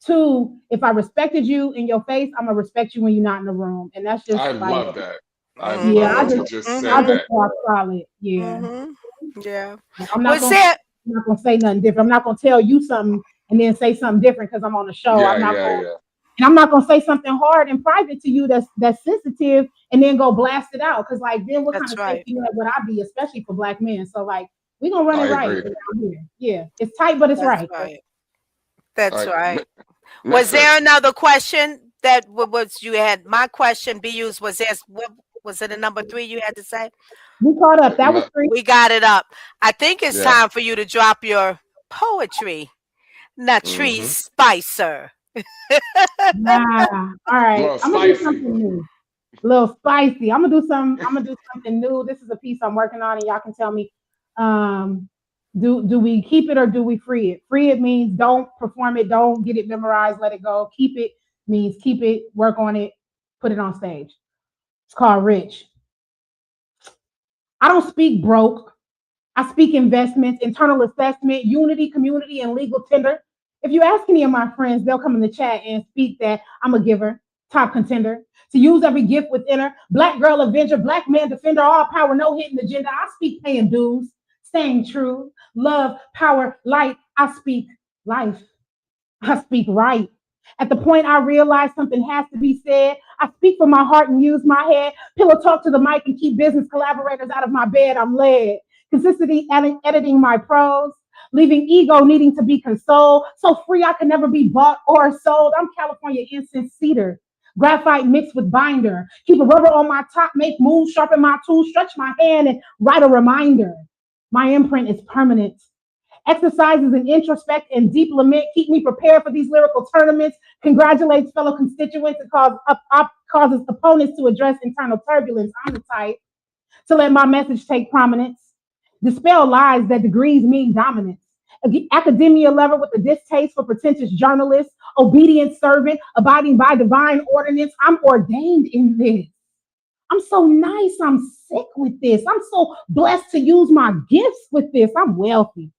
Two, if I respected you in your face, I'm gonna respect you when you're not in the room. And that's just I love that. I Yeah, love that you just I said just that. rock solid. Yeah. Yeah. I'm not Was gonna there? I'm not gonna say nothing different. I'm not gonna tell you something and then say something different because I'm on the show. Yeah, yeah, yeah. And I'm not gonna say something hard and private to you that's sensitive and then go blast it out. Cause like then what kind That's of right. safety net would I be, especially for black men? So like we're gonna run it I right agree. around here. Yeah, it's tight, but it's That's right. right. All That's right, right. Was Mister. there another question that was you had? My question, BU's, was there? What was it? A number 3 you had to say? We caught up. That was No, 3. We got it up. I think it's yeah. time for you to drop your poetry, Natrice Mm-hmm. Spicer. Nah. All A right. little I'm gonna do spicy. something new. A little spicy. I'm gonna do something new. This is a piece I'm working on, and y'all can tell me, um, do we keep it or do we free it? Free it means don't perform it, don't get it memorized, let it go. Keep it means keep it, work on it, put it on stage. It's called Rich. I don't speak broke. I speak investments, internal assessment, unity, community, and legal tender. If you ask any of my friends, they'll come in the chat and speak that I'm a giver, top contender, to use every gift within her, black girl avenger, black man defender, all power, no hidden agenda. I speak paying dues, staying true, love, power, light. I speak life. I speak right. At the point I realize something has to be said, I speak from my heart and use my head. Pillow talk to the mic and keep business collaborators out of my bed. I'm led. Consistency editing my prose, leaving ego needing to be consoled. So free I can never be bought or sold. I'm California incense cedar. Graphite mixed with binder. Keep a rubber on my top, make moves, sharpen my tools, stretch my hand, and write a reminder. My imprint is permanent. Exercises in introspect and deep lament keep me prepared for these lyrical tournaments, congratulates fellow constituents, and causes opponents to address internal turbulence. I'm the type to let my message take prominence, dispel lies that degrees mean dominance. Academia lover with a distaste for pretentious journalists, obedient servant, abiding by divine ordinance. I'm ordained in this. I'm so nice. I'm sick with this. I'm so blessed to use my gifts with this. I'm wealthy.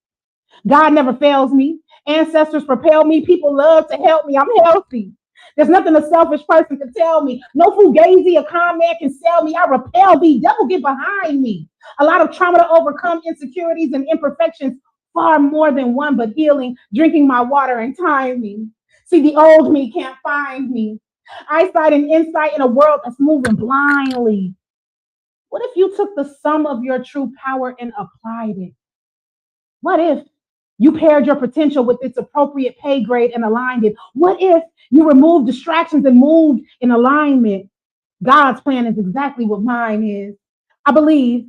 God never fails me. Ancestors propel me. People love to help me. I'm healthy. There's nothing a selfish person can tell me. No fugazi, a con man can sell me. I repel thee. Devil, get behind me. A lot of trauma to overcome, insecurities and imperfections. Far more than one, but healing. Drinking my water and timing. See, the old me can't find me. Eyesight and insight in a world that's moving blindly. What if you took the sum of your true power and applied it? What if you paired your potential with its appropriate pay grade and aligned it? What if you removed distractions and moved in alignment? God's plan is exactly what mine is. I believe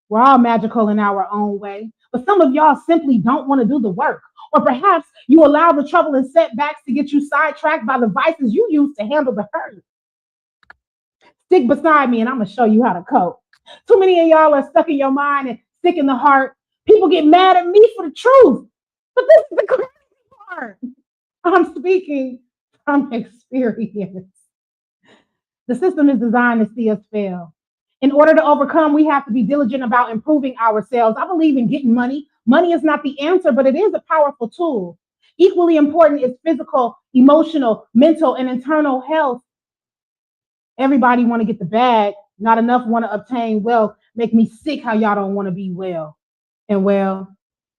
we're all magical in our own way, but some of y'all simply don't want to do the work. Or perhaps you allow the trouble and setbacks to get you sidetracked by the vices you use to handle the hurt. Stick beside me and I'm going to show you how to cope. Too many of y'all are stuck in your mind and sick in the heart. People get mad at me for the truth. But this is the crazy part. I'm speaking from experience. The system is designed to see us fail. In order to overcome, we have to be diligent about improving ourselves. I believe in getting money. Money is not the answer, but it is a powerful tool. Equally important is physical, emotional, mental, and internal health. Everybody want to get the bag. Not enough want to obtain wealth. Make me sick how y'all don't want to be well. And well,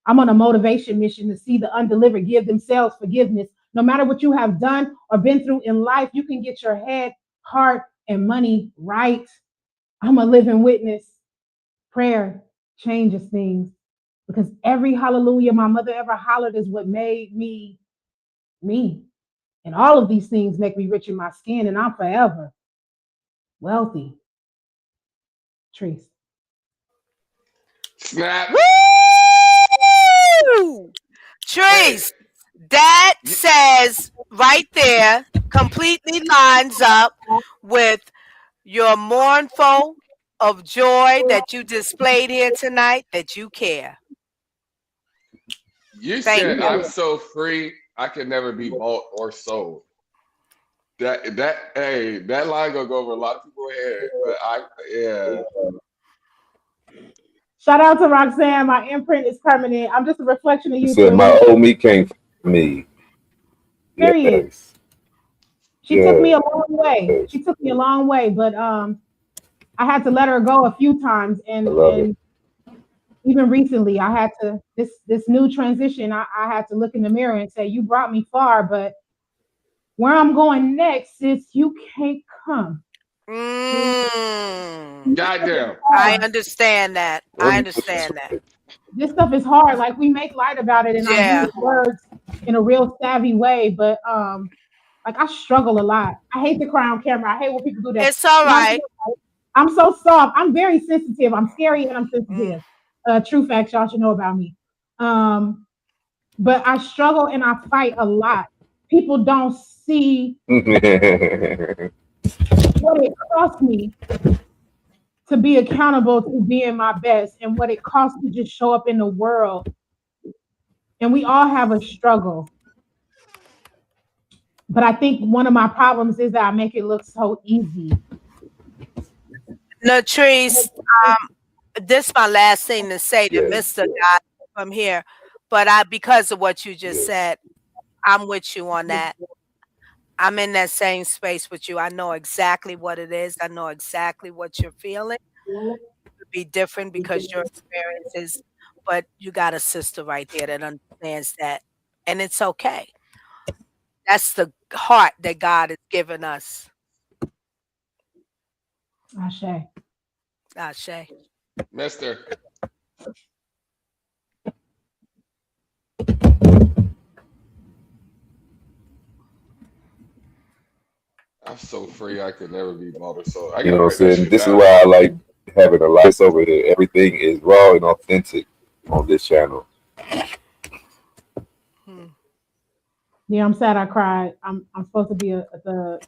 I'm on a motivation mission to see the undelivered give themselves forgiveness. No matter what you have done or been through in life, you can get your head, heart, and money right. I'm a living witness. Prayer changes things because every hallelujah my mother ever hollered is what made me me. And all of these things make me rich in my skin, and I'm forever wealthy. Triece. Snap. Woo! Hey, Triece, that says right there, completely lines up with your mournful of joy that you displayed here tonight, that you care. you Thank said you. I'm so free I can never be bought or sold. That line gonna go over a lot of people's head. But yeah. Shout out to Roxanne. My imprint is permanent. I'm just a reflection of you, Said my Queen. old me came for me. Period. Yes. She took me Yes. a long way. She took me a long way, but I had to let her go a few times, and even recently, I had to this new transition. I had to look in the mirror and say, "You brought me far, but where I'm going next is you can't come." Goddamn. I understand that. I understand that. This stuff is hard. Like, we make light about it, and I Yeah. use words in a real savvy way, but like, I struggle a lot. I hate to cry on camera. I hate when people do that. It's all right. I'm so soft. I'm very sensitive. I'm scary and I'm sensitive. True facts, y'all should know about me. But I struggle and I fight a lot. People don't see what it cost me to be accountable to being my best, and what it costs to just show up in the world. And we all have a struggle. But I think one of my problems is that I make it look so easy. No, Triece, this is my last thing to say to Mr. Guy from here. But because of what you just said, I'm with you on that. I'm in that same space with you. I know exactly what it is. I know exactly what you're feeling. It would be different because your experiences, but you got a sister right there that understands that. And it's okay. That's the heart that God has given us. Ashe. Ashe. Mister. I'm so free. I could never be motor. So I you know what I'm saying? This is why I like having a life over there. Everything is raw and authentic on this channel. Yeah, I'm sad I cried. I'm supposed to be a thug.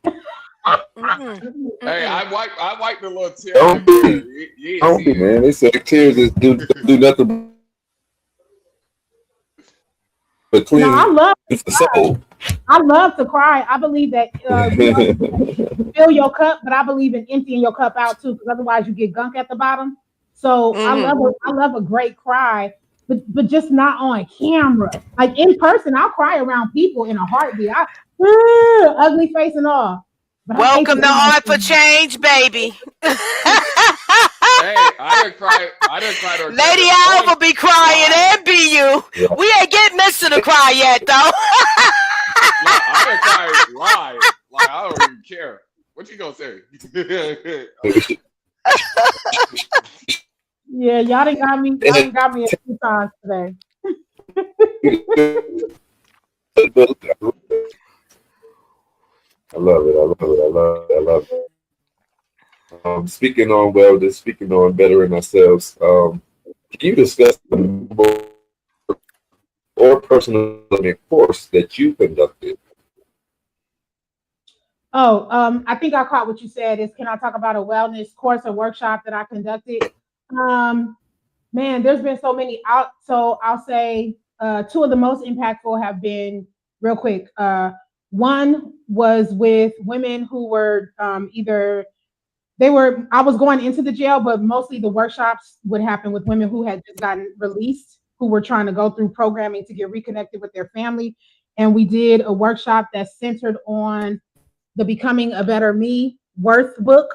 Hey, I wiped the little tear. Don't be, man. They say tears just do nothing but clean the soul. I love to cry. I believe that fill your cup, but I believe in emptying your cup out too, because otherwise you get gunk at the bottom. So I love a great cry, but just not on camera. Like, in person, I'll cry around people in a heartbeat. Ugly face and all. But welcome to Art for Change, baby. Hey, I didn't cry. Lady Alva be crying and be you. Yeah. We ain't getting Mister to cry yet, though. I didn't cry live. Like, I don't even care. What you gonna say? Yeah, y'all done got me. Y'all done got me a few times today. I love it. I love it. Speaking on wellness, speaking on bettering ourselves, can you discuss the or personal development course that you conducted? I think I caught what you said. Can I talk about a wellness course or workshop that I conducted? Man, there's been so many out. So I'll say two of the most impactful have been, real quick. One was with women who were I was going into the jail, but mostly the workshops would happen with women who had just gotten released, who were trying to go through programming to get reconnected with their family. And we did a workshop that's centered on the Becoming a Better Me Worth book.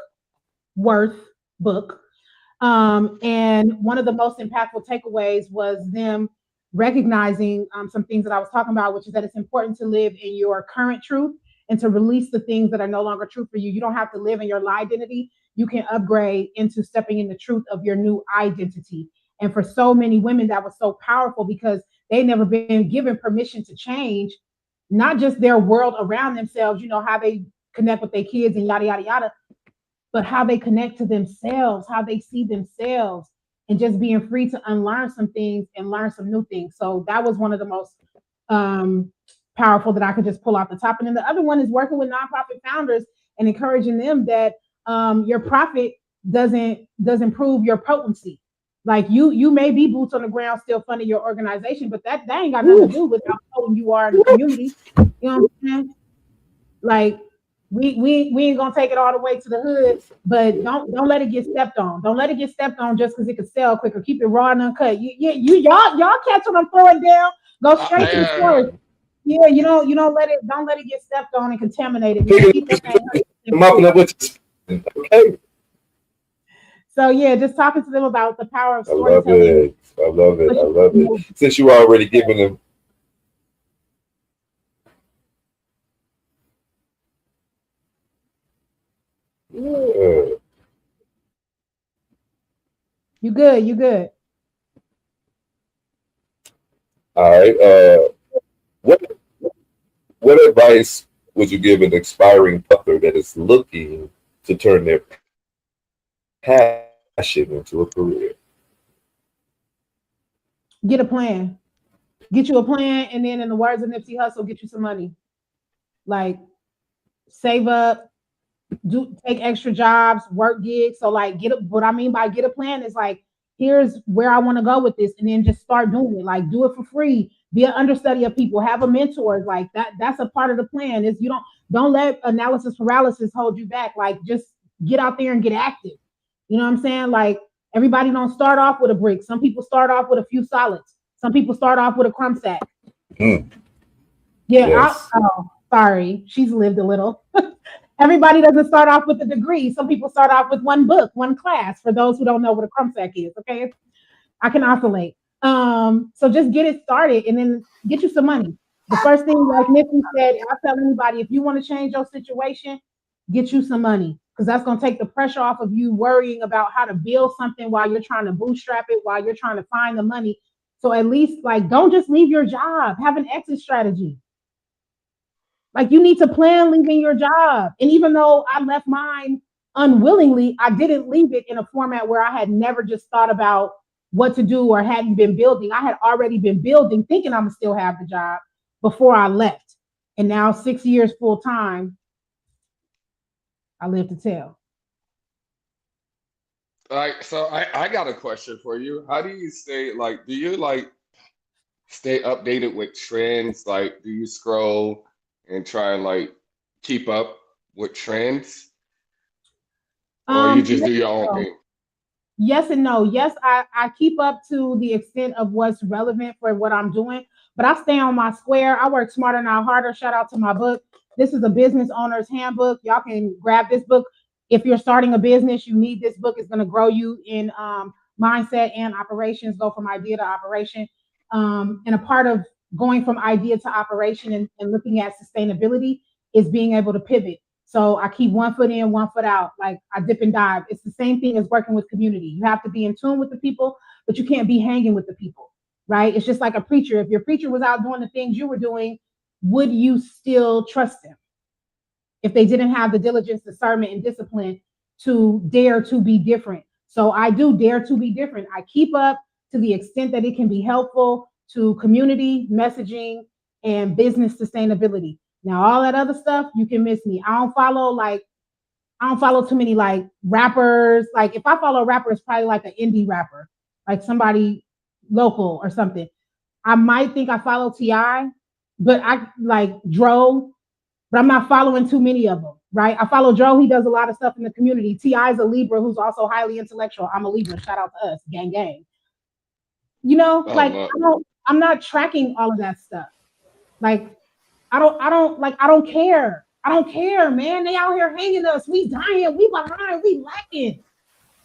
And one of the most impactful takeaways was them recognizing some things that I was talking about, which is that it's important to live in your current truth and to release the things that are no longer true for you. You don't have to live in your lie identity. You can upgrade into stepping in the truth of your new identity. And for so many women, that was so powerful because they'd never been given permission to change, not just their world around themselves, how they connect with their kids and yada, yada, yada, but how they connect to themselves, how they see themselves, and just being free to unlearn some things and learn some new things. So that was one of the most powerful that I could just pull off the top. And then the other one is working with nonprofit founders and encouraging them that your profit doesn't prove your potency. Like, you may be boots on the ground still funding your organization, but that ain't got nothing to do with how potent you are in the community. You know what I'm saying? Like, we ain't gonna take it all the way to the hood, but don't let it get stepped on. Don't let it get stepped on just because it could sell quicker. Keep it raw and uncut. Y'all catch what I'm throwing down. Go straight to the source. Yeah, don't let it get stepped on and contaminated. Keep that thing. Okay. So yeah, just talking to them about the power of I love storytelling. it. I love it. I love it. Since you already given them. Yeah. You good, you good. All right. What what advice would you give an aspiring author that is looking to turn their passion into a career? Get a plan. Get you a plan, and then in the words of Nipsey Hussle, get you some money. Like save up, take extra jobs, work gigs. So like what I mean by get a plan is like, here's where I want to go with this, and then just start doing it. Like do it for free, be an understudy of people, have a mentor. Like that's a part of the plan. Is you don't let analysis paralysis hold you back. Like just get out there and get active. You know what I'm saying? Like everybody don't start off with a brick. Some people start off with a few solids. Some people start off with a crumb sack. Mm. Yeah, Yes. sorry, she's lived a little. Everybody doesn't start off with a degree. Some people start off with one book, one class. For those who don't know what a crumb sack is, okay, I can oscillate. So just get it started and then get you some money. The first thing, like Nikki said, I tell anybody, if you want to change your situation, get you some money, because that's going to take the pressure off of you worrying about how to build something while you're trying to bootstrap it, while you're trying to find the money. So at least like don't just leave your job. Have an exit strategy. Like you need to plan leaving your job. And even though I left mine unwillingly, I didn't leave it in a format where I had never just thought about what to do or hadn't been building. I had already been building, thinking I'm gonna still have the job before I left. And now 6 years full time, I live to tell. Like, so I got a question for you. How do you stay like, do you like stay updated with trends? Like, do you scroll and try and like keep up with trends, or you just Yes do your and own no. thing? Yes and no. Yes, I keep up to the extent of what's relevant for what I'm doing, but I stay on my square. I work smarter, not harder. Shout out to my book. This is a business owner's handbook. Y'all can grab this book. If you're starting a business, you need this book. It's going to grow you in mindset and operations, go from idea to operation. And a part of going from idea to operation and looking at sustainability is being able to pivot. So I keep one foot in, one foot out. Like I dip and dive. It's the same thing as working with community. You have to be in tune with the people, but you can't be hanging with the people, right? It's just like a preacher. If your preacher was out doing the things you were doing, would you still trust them if they didn't have the diligence, discernment, and discipline to dare to be different? So I do dare to be different. I keep up to the extent that it can be helpful to community messaging and business sustainability. Now, all that other stuff, you can miss me. I don't follow too many like rappers. Like if I follow a rapper, it's probably like an indie rapper, like somebody local or something. I might think I follow Ti, but I like Dro, but I'm not following too many of them, right? I follow Dro. He does a lot of stuff in the community. Ti is a Libra who's also highly intellectual. I'm a Libra. Shout out to us, gang, gang. You know, Oh like no. I'm not tracking all of that stuff. Like I don't care. I don't care, man. They out here hanging us. We dying. We behind. We lacking.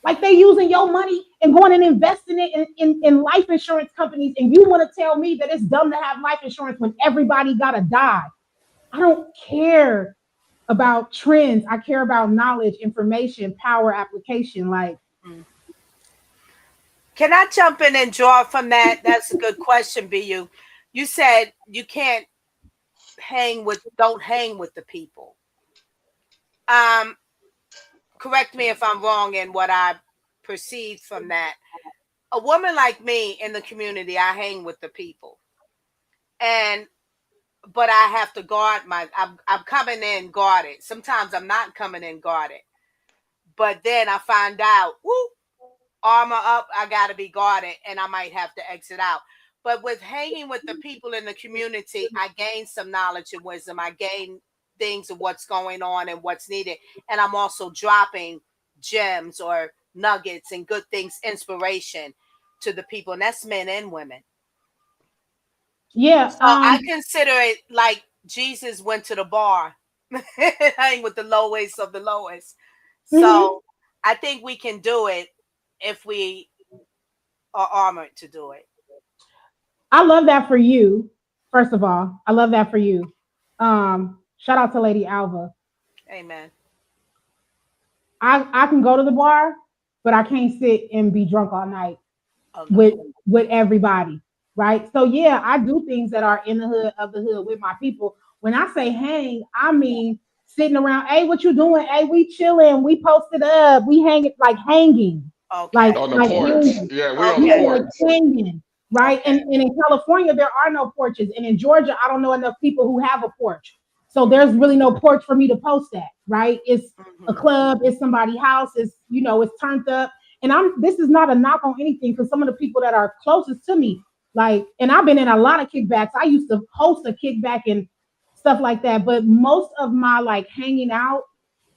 Like they using your money and going and investing it in life insurance companies. And you want to tell me that it's dumb to have life insurance when everybody gotta die. I don't care about trends. I care about knowledge, information, power, application. Like, Can I jump in and draw from that? That's a good question, BU. You said you can't don't hang with the people. Correct me if I'm wrong in what I perceived from that. A woman like me in the community, I hang with the people. But I have to guard I'm coming in guarded. Sometimes I'm not coming in guarded. But then I find out, armor up, I got to be guarded, and I might have to exit out. But with hanging with the people in the community, I gain some knowledge and wisdom. I gain things of what's going on and what's needed. And I'm also dropping gems or nuggets and good things, inspiration to the people. And that's men and women. yeah. So I consider it like Jesus went to the bar, hang with the lowest of the lowest. So I think we can do it if we are armored to do it. I love that for you. First of all, I love that for you. Shout out to Lady Alva. Amen. I can go to the bar, but I can't sit and be drunk all night Oh, no. with everybody, right? So yeah, I do things that are in the hood of the hood with my people. When I say hang, I mean sitting around. Hey, what you doing? Hey, we chilling. We posted up. We hanging like hanging, Okay. On the like porch. hanging. Yeah, we on the Yeah, Okay. porch. like hanging, right? Okay. And in California, there are no porches, and in Georgia, I don't know enough people who have a porch. So there's really no porch for me to post at, right? It's a club, it's somebody's house, it's turned up. And this is not a knock on anything for some of the people that are closest to me. Like, and I've been in a lot of kickbacks. I used to host a kickback and stuff like that. But most of my like hanging out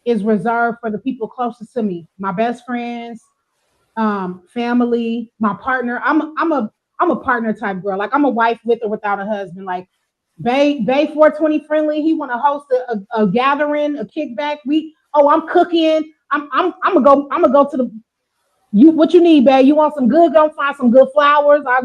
is reserved for the people closest to me, my best friends, family, my partner. I'm a partner type girl. Like I'm a wife with or without a husband. Like Bay 420 friendly. He want to host a gathering, a kickback. I'm cooking. I'm gonna go to the what you need, Bay. You want some good? Go find some good flowers. Like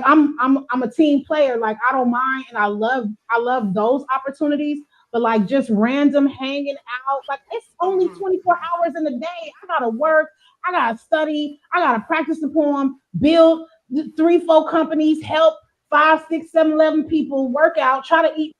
I'm a team player. Like I don't mind, and I love those opportunities. But like just random hanging out, like it's only 24 hours in the day. I gotta work. I gotta study. I gotta practice the poem, build 3-4 companies, help 5, 6, 7, 11 people, work out, try to eat.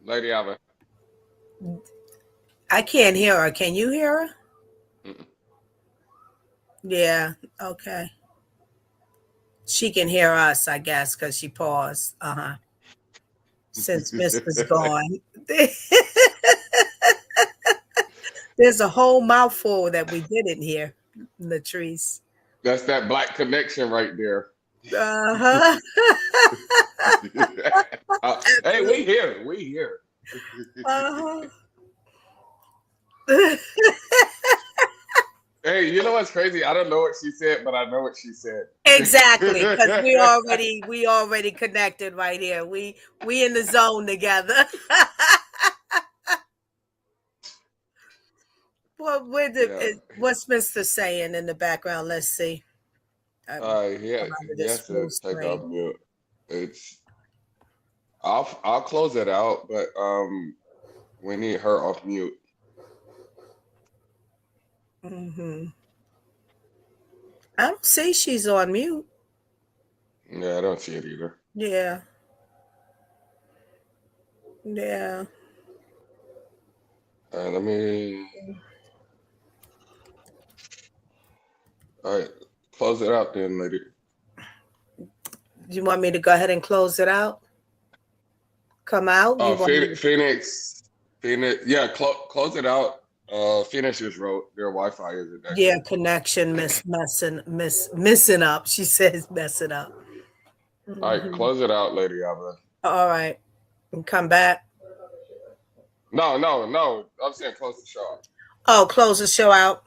Lady Alva. I can't hear her. Can you hear her? Mm-mm. Yeah. Okay. She can hear us, I guess, because she paused. Since Mr.'s gone. There's a whole mouthful that we didn't hear, Latrice. That's that black connection right there. Uh-huh. Hey, we here. We here. Uh-huh. Hey, you know what's crazy? I don't know what she said, but I know what she said. Exactly, because we already connected right here. We in the zone together. Well, what's Mr. saying in the background? Let's see. He has to take off mute. I'll close it out, but we need her off mute. Mm-hmm. I don't see she's on mute. Yeah, I don't see it either. Yeah. Yeah. Let me. All right, close it out then, lady. Do you want me to go ahead and close it out? Come out? Phoenix. Yeah, close it out. Phoenix just wrote their Wi-Fi isn't that Yeah, connection messing up. She says messing up. Mm-hmm. All right, close it out, Lady Alva. All right. And come back. No. I'm saying close the show out. Oh, close the show out.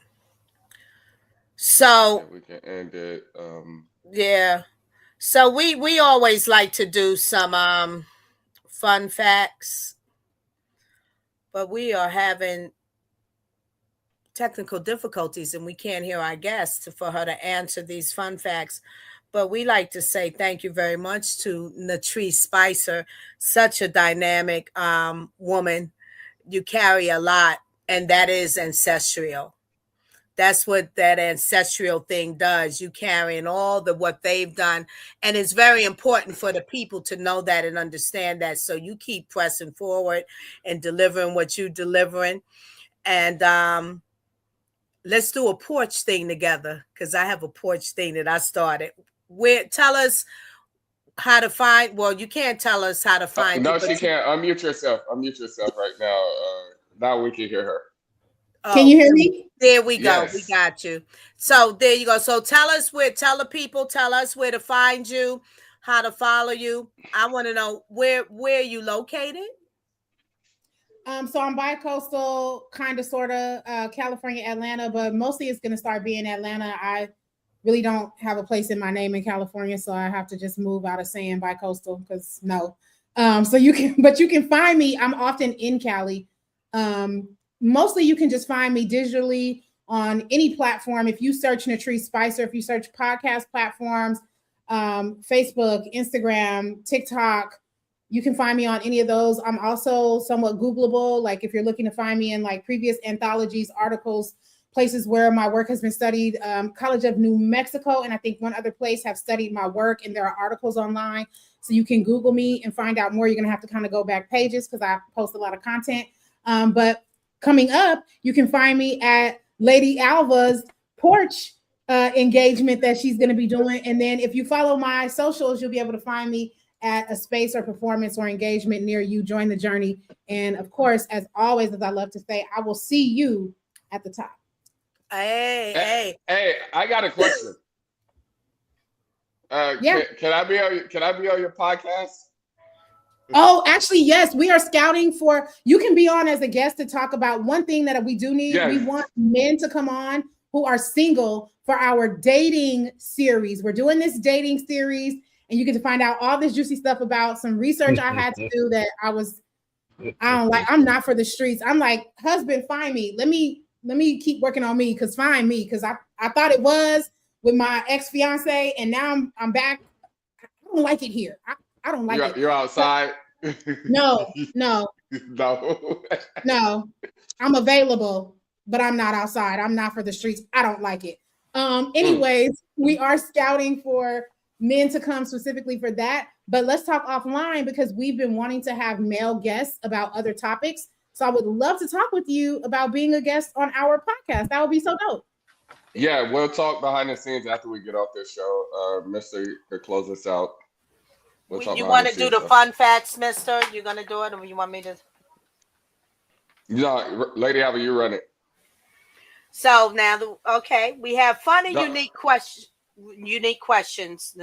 So we can end it. Yeah. So we always like to do some fun facts, but we are having technical difficulties and we can't hear our guest for her to answer these fun facts. But we like to say thank you very much to Triece Spicer, such a dynamic woman. You carry a lot, and that is ancestral. That's what that ancestral thing does. You carrying all what they've done. And it's very important for the people to know that and understand that. So you keep pressing forward and delivering what you're delivering. And let's do a porch thing together, because I have a porch thing that I started. Tell us how to find. Well, you can't tell us how to find. No, she can't. Unmute yourself. Unmute yourself right now. Now we can hear her. Can you hear me? There we go. Yes. We got you. So there you go. So tell us tell the people, tell us where to find you, how to follow you, I want to know where you located. So I'm bi-coastal, kind of, sort of, California, Atlanta, but mostly it's going to start being Atlanta. I really don't have a place in my name in California, so I have to just move out of saying bi-coastal because no. So you can find me. I'm often in Cali. Mostly you can just find me digitally on any platform. If you search Triece Spicer, if you search podcast platforms, Facebook, Instagram, TikTok, you can find me on any of those. I'm also somewhat Googleable. Like if you're looking to find me in like previous anthologies, articles, places where my work has been studied, College of New Mexico, and I think one other place have studied my work, and there are articles online. So you can Google me and find out more. You're going to have to kind of go back pages because I post a lot of content. But coming up, you can find me at Lady Alva's porch engagement that she's going to be doing. And then if you follow my socials, you'll be able to find me at a space or performance or engagement near you. Join the journey. And of course, as always, as I love to say, I will see you at the top. Hey, I got a question. Yeah. Can I be on your podcast? Oh, actually, yes. We are scouting for, you can be on as a guest to talk about one thing that we do need. Yes. We want men to come on who are single for our dating series. We're doing this dating series, and you get to find out all this juicy stuff about some research I had to do that I'm not for the streets. I'm like, husband, find me. Let me keep working on me, because find me, because I thought it was with my ex-fiance, and now I'm back. I don't like it here. I don't like it. You're outside? No. No. No. I'm available, but I'm not outside. I'm not for the streets. I don't like it. Anyways, we are scouting for men to come specifically for that. But let's talk offline, because we've been wanting to have male guests about other topics. So I would love to talk with you about being a guest on our podcast. That would be so dope. Yeah, we'll talk behind the scenes after we get off this show. Mister, to close us out. You want to do the fun facts, mister? You're going to do it, or you want me to? No, Lady Alva, you run it. So now, okay, we have fun and unique questions,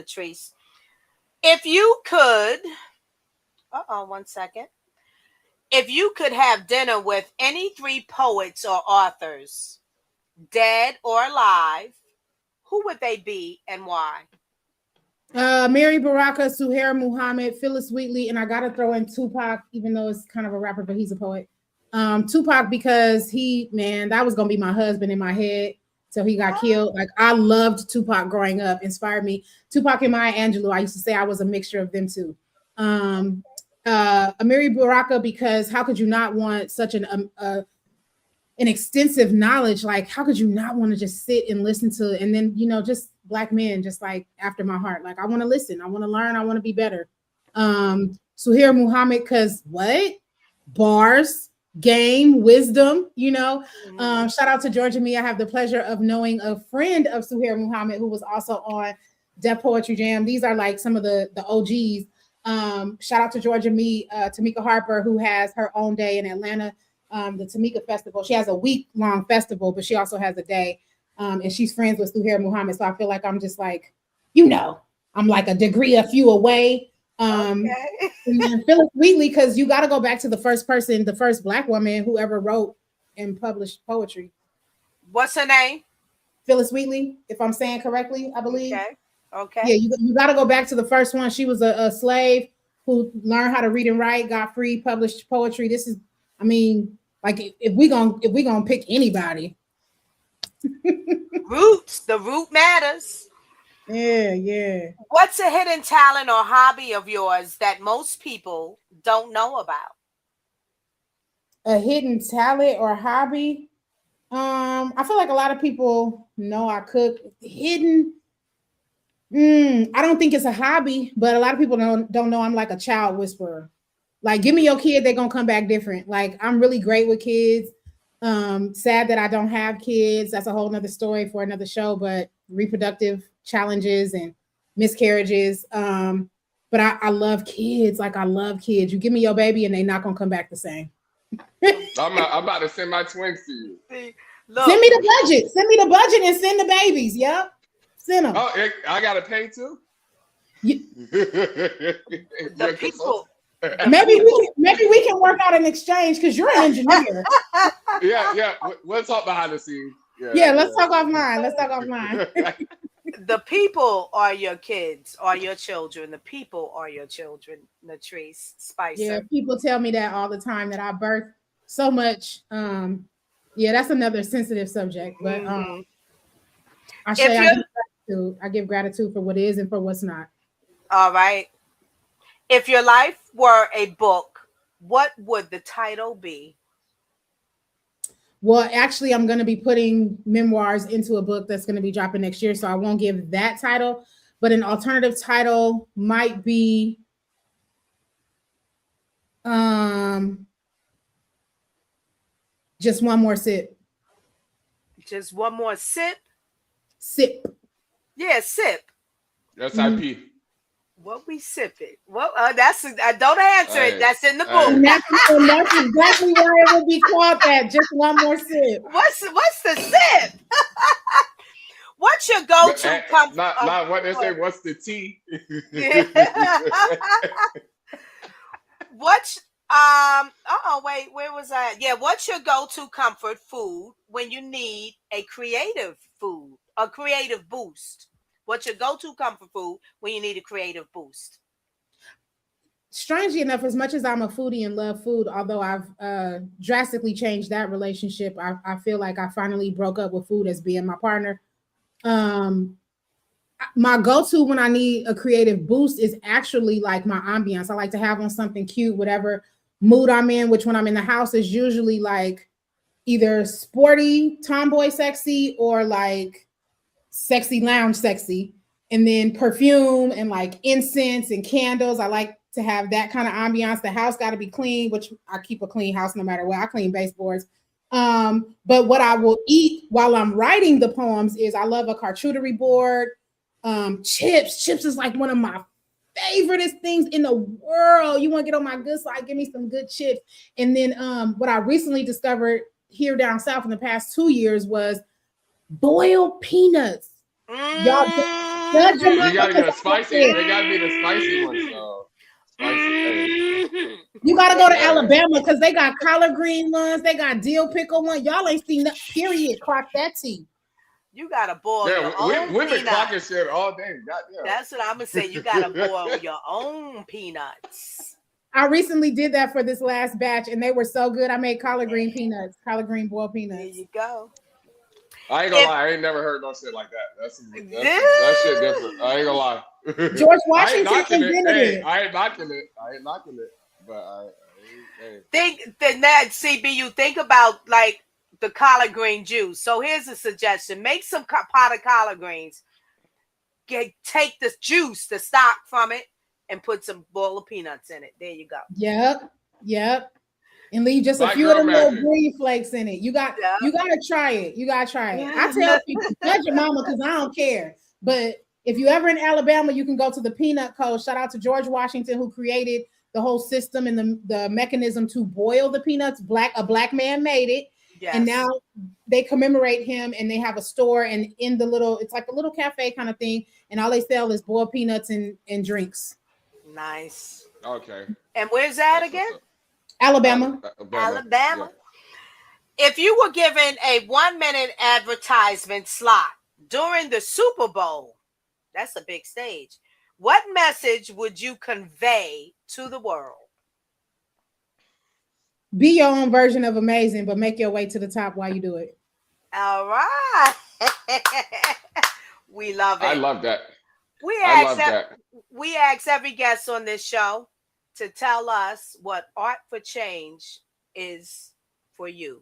Triece. If you could, one second. If you could have dinner with any 3 poets or authors, dead or alive, who would they be and why? Mary Baraka, Suhair Muhammad, Phyllis Wheatley, and I gotta throw in Tupac, even though it's kind of a rapper, but he's a poet. Tupac, because that was gonna be my husband in my head till he got killed. Like, I loved Tupac growing up, inspired me. Tupac and Maya Angelou, I used to say I was a mixture of them too. Mary Baraka, because how could you not want such an extensive knowledge? Like, how could you not want to just sit and listen to it? And then, just Black men, just like after my heart. Like, I want to listen, I want to learn, I want to be better. Suhair Muhammad, because bars, game, wisdom, shout out to Georgia Me. I have the pleasure of knowing a friend of Suhair Muhammad who was also on Def Poetry Jam. These are like some of the OGs. Shout out to Georgia Me, Tamika Harper, who has her own day in Atlanta, the Tamika Festival. She has a week-long festival, but she also has a day, and she's friends with Suhair Muhammad. So I feel like I'm just like, I'm like a degree or few away. And then Phyllis Wheatley, because you got to go back to the first Black woman who ever wrote and published poetry. What's her name? Phyllis Wheatley, if I'm saying correctly, I believe. Okay. Yeah, you got to go back to the first one. She was a slave who learned how to read and write, got free, published poetry. This is, like, if we gonna pick anybody. Roots, the root matters. Yeah. What's a hidden talent or hobby of yours that most people don't know about? A hidden talent or hobby? I feel like a lot of people know I cook. Hidden, I don't think it's a hobby, but a lot of people don't know I'm like a child whisperer. Like, give me your kid, they're gonna come back different. Like, I'm really great with kids. Sad that I don't have kids. That's a whole nother story for another show, but reproductive challenges and miscarriages. But I love kids. Like, I love kids. You give me your baby and they're not gonna come back the same. I'm about to send my twins to you. Look. Send me the budget. Send me the budget and send the babies. Yep. Send them. Oh, I gotta pay too? The people. Maybe we can work out an exchange because you're an engineer. Yeah. We'll talk behind the scenes. Yeah, let's talk offline. The people are your kids, are your children. The people are your children, Triece Spicer. Yeah, people tell me that all the time that I birth so much. Yeah, that's another sensitive subject, but I give gratitude for what is and for what's not. All right. If your life were a book, what would the title be? Well, actually, I'm going to be putting memoirs into a book that's going to be dropping next year, so I won't give that title. But an alternative title might be Just One More Sip. Just one more sip? Sip. Yeah, sip. SIP. What we sipping? Well, that's don't answer it. That's in the book. And that's exactly why it would be called that. Just One More Sip. What's the sip? What's your go-to comfort? Not what they say. What's the tea? What's wait, where was I? Yeah, what's your go-to comfort food when you need a creative boost? What's your go-to comfort food when you need a creative boost? Strangely enough, as much as I'm a foodie and love food, although I've drastically changed that relationship, I feel like I finally broke up with food as being my partner. My go-to when I need a creative boost is actually like my ambiance. I like to have on something cute, whatever mood I'm in, which when I'm in the house is usually like either sporty, tomboy sexy, or like sexy lounge sexy, and then perfume and like incense and candles. I like to have that kind of ambiance. The house got to be clean, which I keep a clean house no matter what. I clean baseboards. But what I will eat while I'm writing the poems is I love a charcuterie board. Chips is like one of my favoriteest things in the world. You want to get on my good side, give me some good chips. And then what I recently discovered here down south in the past 2 years was boiled peanuts. Y'all, you gotta get a spicy. They gotta be the spicy ones. So spicy. You gotta go to Alabama because they got collard green ones. They got dill pickle one. Y'all ain't seen that. Period. Clock that tea. You gotta boil your own we've been peanuts. clocking shit all day. Goddamn. That's what I'm gonna say. You gotta boil your own peanuts. I recently did that for this last batch, and they were so good. I made collard green peanuts, collard green boiled peanuts. There you go. I ain't gonna lie. I ain't never heard no shit like that. That's shit different. I ain't gonna lie. George Washington invented it. I ain't knocking it. But think that CBU. Think about like the collard green juice. So here's a suggestion: make some pot of collard greens. Take the juice, the stock from it, and put some bowl of peanuts in it. There you go. Yep. And leave just a few of the little green flakes in it. You got to try it. I tell people, judge your mama because I don't care. But if you ever in Alabama, you can go to the Peanut Code. Shout out to George Washington, who created the whole system and the mechanism to boil the peanuts. A black man made it. Yes. And now they commemorate him, and they have a store, and in the it's like a little cafe kind of thing. And all they sell is boiled peanuts and drinks. Nice. Okay. And where's that again? Alabama. Yeah. If you were given a 1-minute advertisement slot during the Super Bowl, that's a big stage, what message would you convey to the world? Be your own version of amazing, but make your way to the top while you do it. All right. We love it. I love that. We ask every guest on this show to tell us what Art for Change is for you.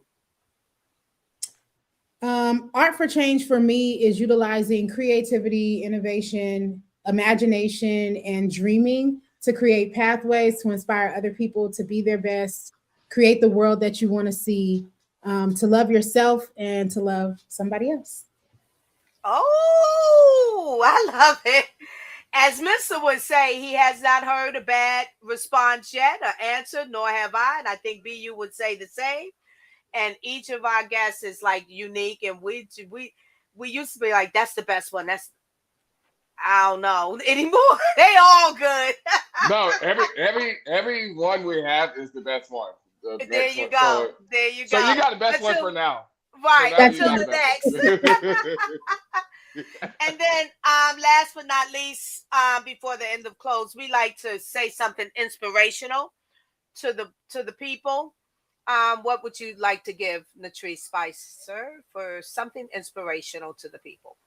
Art for Change for me is utilizing creativity, innovation, imagination, and dreaming to create pathways to inspire other people to be their best, create the world that you want to see, to love yourself and to love somebody else. Oh, I love it. As Mr. would say, he has not heard a bad response yet, or answer, nor have I. And I think BU would say the same. And each of our guests is like unique. And we used to be like, that's the best one. I don't know anymore. They all good. No, every one we have is the best one. The There next you one. go. There you So go. you got the best one Until, for now. So right. now you Until got the the next. And then last but not least, before the end of close, we like to say something inspirational to the people. What would you like to give Triece Spicer for something inspirational to the people?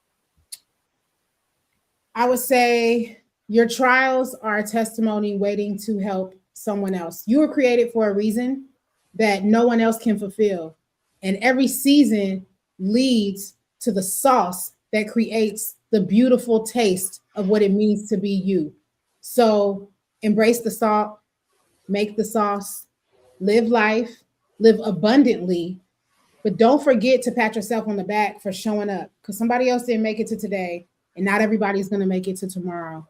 I would say your trials are a testimony waiting to help someone else. You were created for a reason that no one else can fulfill. And every season leads to the sauce that creates the beautiful taste of what it means to be you. So embrace the salt, make the sauce, live life, live abundantly, but don't forget to pat yourself on the back for showing up, because somebody else didn't make it to today, and not everybody's going to make it to tomorrow.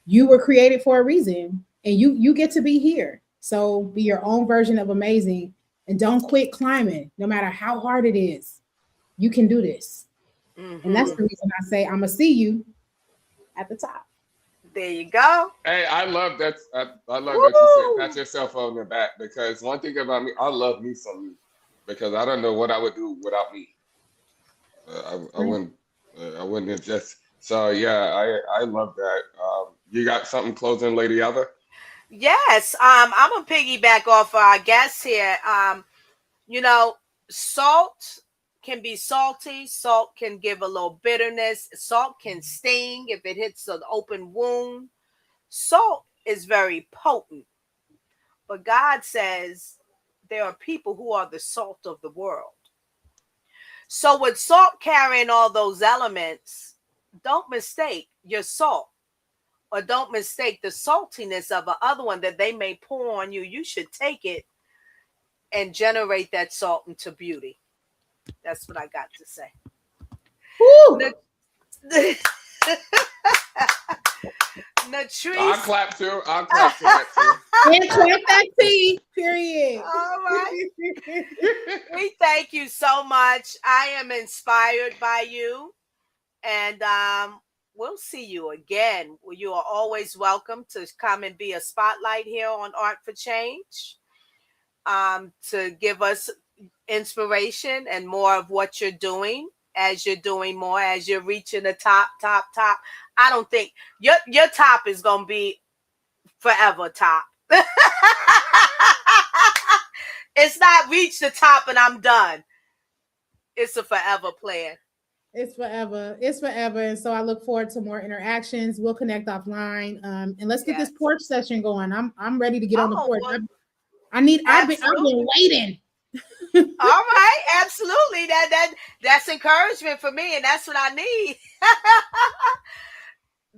You were created for a reason, and you get to be here. So be your own version of amazing, and don't quit climbing, no matter how hard it is. You can do this. Mm-hmm. And that's the reason I say I'm going to see you at the top. There you go. Hey, I love that. I love that you said pat yourself on the back, because one thing about me, I love me some you, because I don't know what I would do without me. I wouldn't. I wouldn't have just. So yeah, I love that. You got something closing, Lady Alva? Yes. I'm gonna piggyback off our guests here. You know, salt can be salty. Salt can give a little bitterness. Salt can sting if it hits an open wound. Salt is very potent. But God says there are people who are the salt of the world. So with salt carrying all those elements, don't mistake your salt, or don't mistake the saltiness of the other one that they may pour on you. You should take it and generate that salt into beauty. That's what I got to say. I'll Triece. clap too. I'll clap to that too. And clap that tea, period. All right. We thank you so much. I am inspired by you. And we'll see you again. You are always welcome to come and be a spotlight here on Art for Change, to give us inspiration and more of what you're doing, as you're doing more, as you're reaching the top. I don't think your top is going to be forever top. It's not reach the top and I'm done. It's a forever plan. It's forever. It's forever. And so I look forward to more interactions. We'll connect offline. And let's get this porch session going. I'm ready to get on the porch. Well, I've been waiting. All right, absolutely. That's encouragement for me, and that's what I need.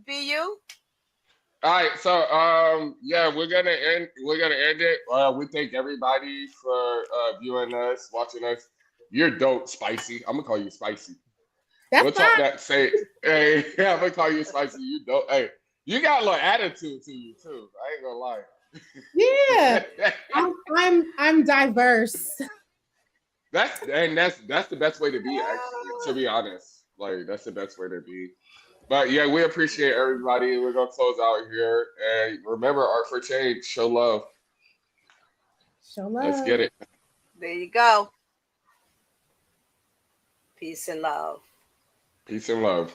Be you. All right, so yeah, we're gonna end it. We thank everybody for viewing us, watching us. You're dope, Spicy. I'm gonna call you Spicy. That's we'll talk that. Say, hey, yeah, I'm gonna call you Spicy. You dope. Hey, you got a little attitude to you too. I ain't gonna lie. Yeah, I'm diverse. That's the best way to be. Actually, to be honest, like that's the best way to be. But yeah, we appreciate everybody. We're gonna close out here, and remember, Art for Change. Show love. Show love. Let's get it. There you go. Peace and love. Peace and love.